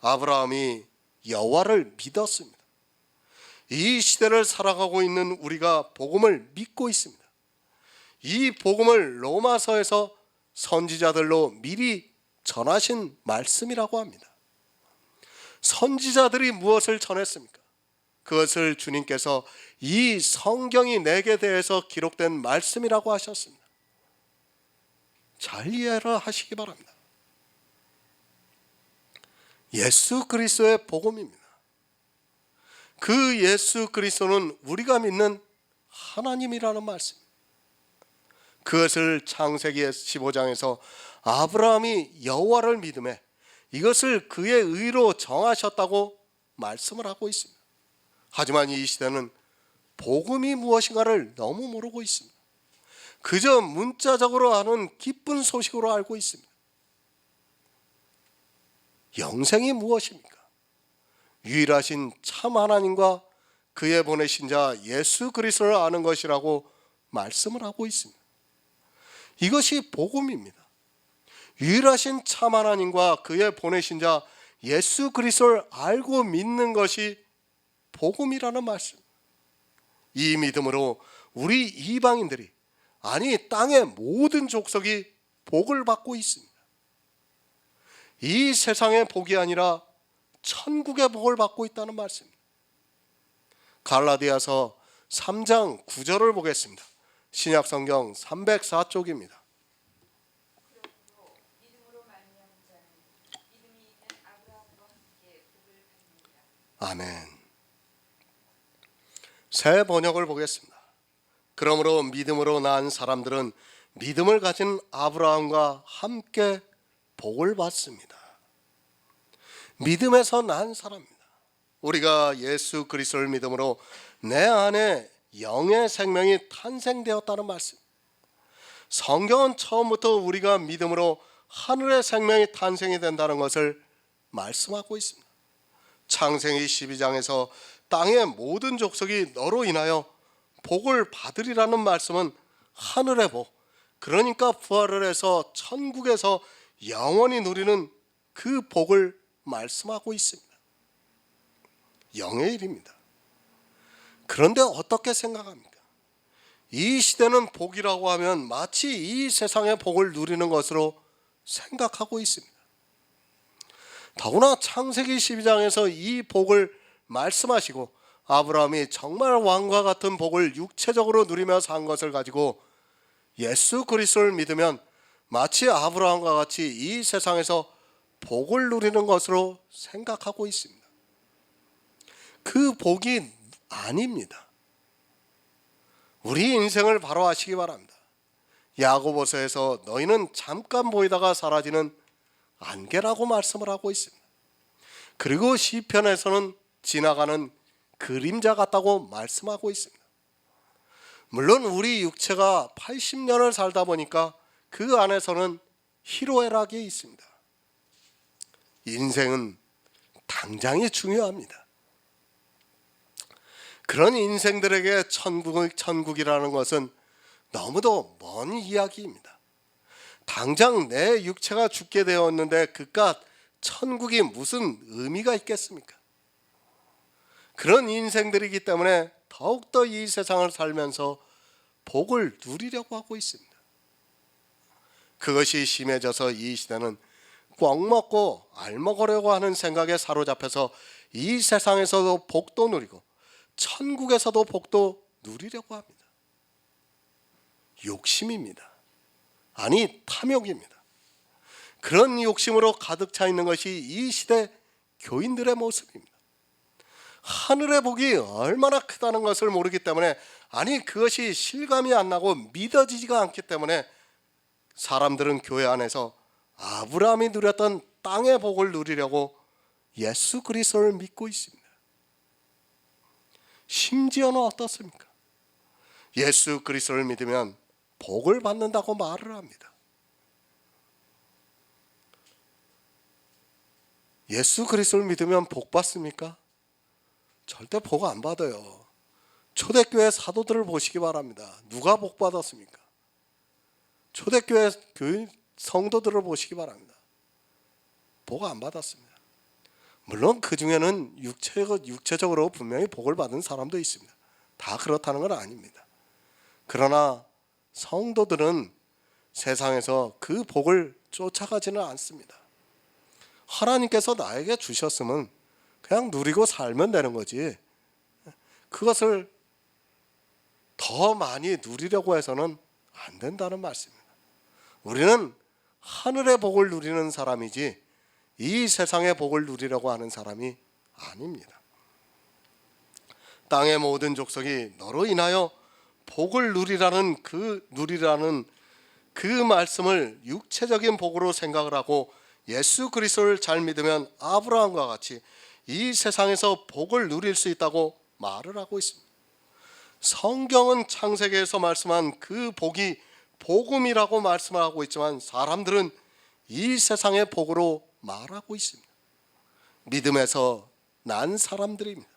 아브라함이 여호와를 믿었습니다. 이 시대를 살아가고 있는 우리가 복음을 믿고 있습니다. 이 복음을 로마서에서 선지자들로 미리 전하신 말씀이라고 합니다. 선지자들이 무엇을 전했습니까? 그것을 주님께서 이 성경이 내게 대해서 기록된 말씀이라고 하셨습니다. 잘 이해를 하시기 바랍니다. 예수 그리스도의 복음입니다. 그 예수 그리스도는 우리가 믿는 하나님이라는 말씀입니다. 그것을 창세기 15장에서 아브라함이 여호와를 믿음에 이것을 그의 의로 정하셨다고 말씀을 하고 있습니다. 하지만 이 시대는 복음이 무엇인가를 너무 모르고 있습니다. 그저 문자적으로 아는 기쁜 소식으로 알고 있습니다. 영생이 무엇입니까? 유일하신 참 하나님과 그의 보내신 자 예수 그리스도를 아는 것이라고 말씀을 하고 있습니다. 이것이 복음입니다. 유일하신 참 하나님과 그의 보내신 자 예수 그리스도를 알고 믿는 것이 복음이라는 말씀. 이 믿음으로 우리 이방인들이, 아니 땅의 모든 족속이 복을 받고 있습니다. 이 세상의 복이 아니라 천국의 복을 받고 있다는 말씀입니다. 갈라디아서 3장 9절을 보겠습니다. 신약성경 304쪽입니다. 그러므로 믿음으로 말미암은 자는 믿음이 있는 아브라함과 함께 복을 받느니라. 아멘. 새 번역을 보겠습니다. 그러므로 믿음으로 난 사람들은 믿음을 가진 아브라함과 함께 복을 받습니다. 믿음에서 난 사람입니다. 우리가 예수 그리스도를 믿음으로 내 안에 영의 생명이 탄생되었다는 말씀. 성경은 처음부터 우리가 믿음으로 하늘의 생명이 탄생이 된다는 것을 말씀하고 있습니다. 창세기 12장에서 땅의 모든 족속이 너로 인하여 복을 받으리라는 말씀은 하늘의 복, 그러니까 부활을 해서 천국에서 영원히 누리는 그 복을 말씀하고 있습니다. 영의 일입니다. 그런데 어떻게 생각합니까? 이 시대는 복이라고 하면 마치 이 세상의 복을 누리는 것으로 생각하고 있습니다. 더구나 창세기 12장에서 이 복을 말씀하시고 아브라함이 정말 왕과 같은 복을 육체적으로 누리며 산 것을 가지고 예수 그리스도를 믿으면 마치 아브라함과 같이 이 세상에서 복을 누리는 것으로 생각하고 있습니다. 그 복이 아닙니다. 우리 인생을 바로 아시기 바랍니다. 야고보서에서 너희는 잠깐 보이다가 사라지는 안개라고 말씀을 하고 있습니다. 그리고 시편에서는 지나가는 그림자 같다고 말씀하고 있습니다. 물론 우리 육체가 80년을 살다 보니까 그 안에서는 희로애락이 있습니다. 인생은 당장이 중요합니다. 그런 인생들에게 천국이라는 것은 너무도 먼 이야기입니다. 당장 내 육체가 죽게 되었는데 그깟 천국이 무슨 의미가 있겠습니까? 그런 인생들이기 때문에 더욱더 이 세상을 살면서 복을 누리려고 하고 있습니다. 그것이 심해져서 이 시대는 꽉 먹고 알먹으려고 하는 생각에 사로잡혀서 이 세상에서도 복도 누리고 천국에서도 복도 누리려고 합니다. 욕심입니다. 아니, 탐욕입니다. 그런 욕심으로 가득 차 있는 것이 이 시대 교인들의 모습입니다. 하늘의 복이 얼마나 크다는 것을 모르기 때문에, 아니 그것이 실감이 안 나고 믿어지지가 않기 때문에 사람들은 교회 안에서 아브라함이 누렸던 땅의 복을 누리려고 예수 그리스도를 믿고 있습니다. 심지어는 어떻습니까? 예수 그리스도를 믿으면 복을 받는다고 말을 합니다. 예수 그리스도를 믿으면 복 받습니까? 절대 복 안 받아요. 초대교회 사도들을 보시기 바랍니다. 누가 복 받았습니까? 초대교회 교인 성도들을 보시기 바랍니다. 복 안 받았습니다. 물론 그 중에는 육체적으로 분명히 복을 받은 사람도 있습니다. 다 그렇다는 건 아닙니다. 그러나 성도들은 세상에서 그 복을 쫓아가지는 않습니다. 하나님께서 나에게 주셨으면 그냥 누리고 살면 되는 거지, 그것을 더 많이 누리려고 해서는 안 된다는 말씀입니다. 우리는 하늘의 복을 누리는 사람이지 이 세상의 복을 누리려고 하는 사람이 아닙니다. 땅의 모든 족속이 너로 인하여 복을 누리라는 그 말씀을 육체적인 복으로 생각을 하고 예수 그리스도를 잘 믿으면 아브라함과 같이 이 세상에서 복을 누릴 수 있다고 말을 하고 있습니다. 성경은 창세기에서 말씀한 그 복이 복음이라고 말씀을 하고 있지만 사람들은 이 세상의 복으로 말하고 있습니다. 믿음에서 난 사람들입니다.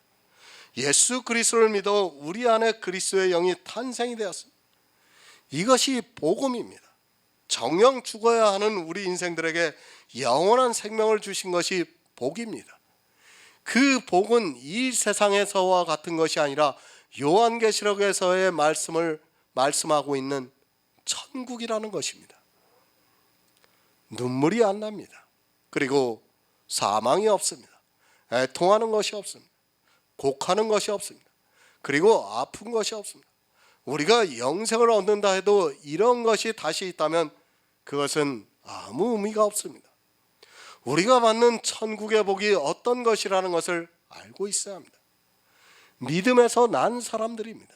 예수 그리스도를 믿어 우리 안에 그리스도의 영이 탄생이 되었습니다. 이것이 복음입니다. 정령 죽어야 하는 우리 인생들에게 영원한 생명을 주신 것이 복입니다. 그 복은 이 세상에서와 같은 것이 아니라 요한계시록에서의 말씀을 말씀하고 있는 천국이라는 것입니다. 눈물이 안 납니다. 그리고 사망이 없습니다. 애통하는 것이 없습니다. 곡하는 것이 없습니다. 그리고 아픈 것이 없습니다. 우리가 영생을 얻는다 해도 이런 것이 다시 있다면 그것은 아무 의미가 없습니다. 우리가 받는 천국의 복이 어떤 것이라는 것을 알고 있어야 합니다. 믿음에서 난 사람들입니다.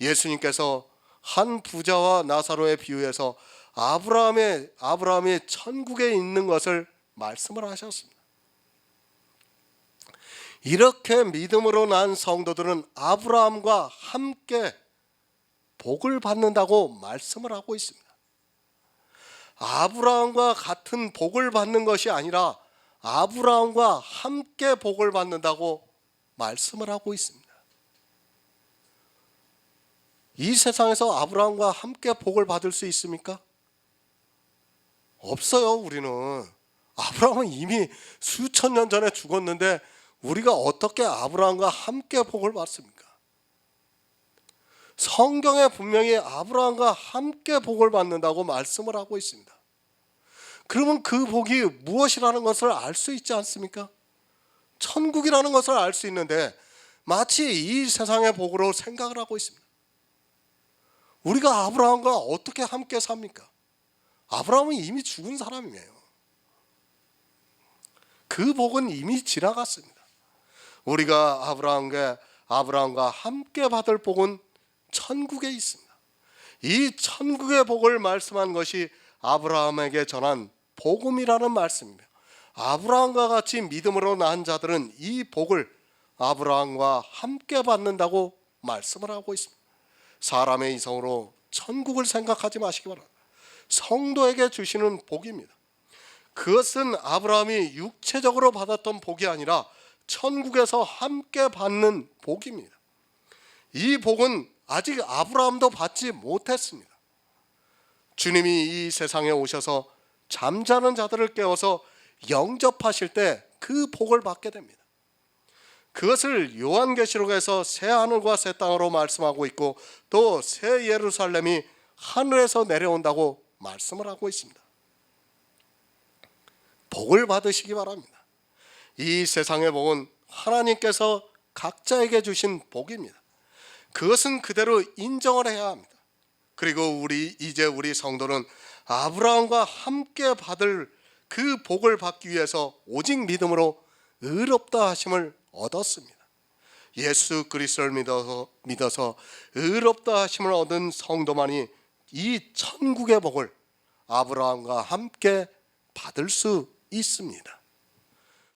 예수님께서 한 부자와 나사로의 비유에서 아브라함이 천국에 있는 것을 말씀을 하셨습니다. 이렇게 믿음으로 난 성도들은 아브라함과 함께 복을 받는다고 말씀을 하고 있습니다. 아브라함과 같은 복을 받는 것이 아니라 아브라함과 함께 복을 받는다고 말씀을 하고 있습니다. 이 세상에서 아브라함과 함께 복을 받을 수 있습니까? 없어요. 우리는 아브라함은 이미 수천 년 전에 죽었는데 우리가 어떻게 아브라함과 함께 복을 받습니까? 성경에 분명히 아브라함과 함께 복을 받는다고 말씀을 하고 있습니다. 그러면 그 복이 무엇이라는 것을 알 수 있지 않습니까? 천국이라는 것을 알 수 있는데 마치 이 세상의 복으로 생각을 하고 있습니다. 우리가 아브라함과 어떻게 함께 삽니까? 아브라함은 이미 죽은 사람이에요. 그 복은 이미 지나갔습니다. 우리가 아브라함과 함께 받을 복은 천국에 있습니다. 이 천국의 복을 말씀한 것이 아브라함에게 전한 복음이라는 말씀입니다. 아브라함과 같이 믿음으로 난 자들은 이 복을 아브라함과 함께 받는다고 말씀을 하고 있습니다. 사람의 이성으로 천국을 생각하지 마시기 바랍니다. 성도에게 주시는 복입니다. 그것은 아브라함이 육체적으로 받았던 복이 아니라 천국에서 함께 받는 복입니다. 이 복은 아직 아브라함도 받지 못했습니다. 주님이 이 세상에 오셔서 잠자는 자들을 깨워서 영접하실 때 그 복을 받게 됩니다. 그것을 요한계시록에서 새 하늘과 새 땅으로 말씀하고 있고 또 새 예루살렘이 하늘에서 내려온다고 말씀을 하고 있습니다. 복을 받으시기 바랍니다. 이 세상의 복은 하나님께서 각자에게 주신 복입니다. 그것은 그대로 인정을 해야 합니다. 그리고 이제 우리 성도는 아브라함과 함께 받을 그 복을 받기 위해서 오직 믿음으로 의롭다 하심을 얻었습니다. 예수 그리스도를 믿어서 의롭다 하심을 얻은 성도만이 이 천국의 복을 아브라함과 함께 받을 수 있습니다.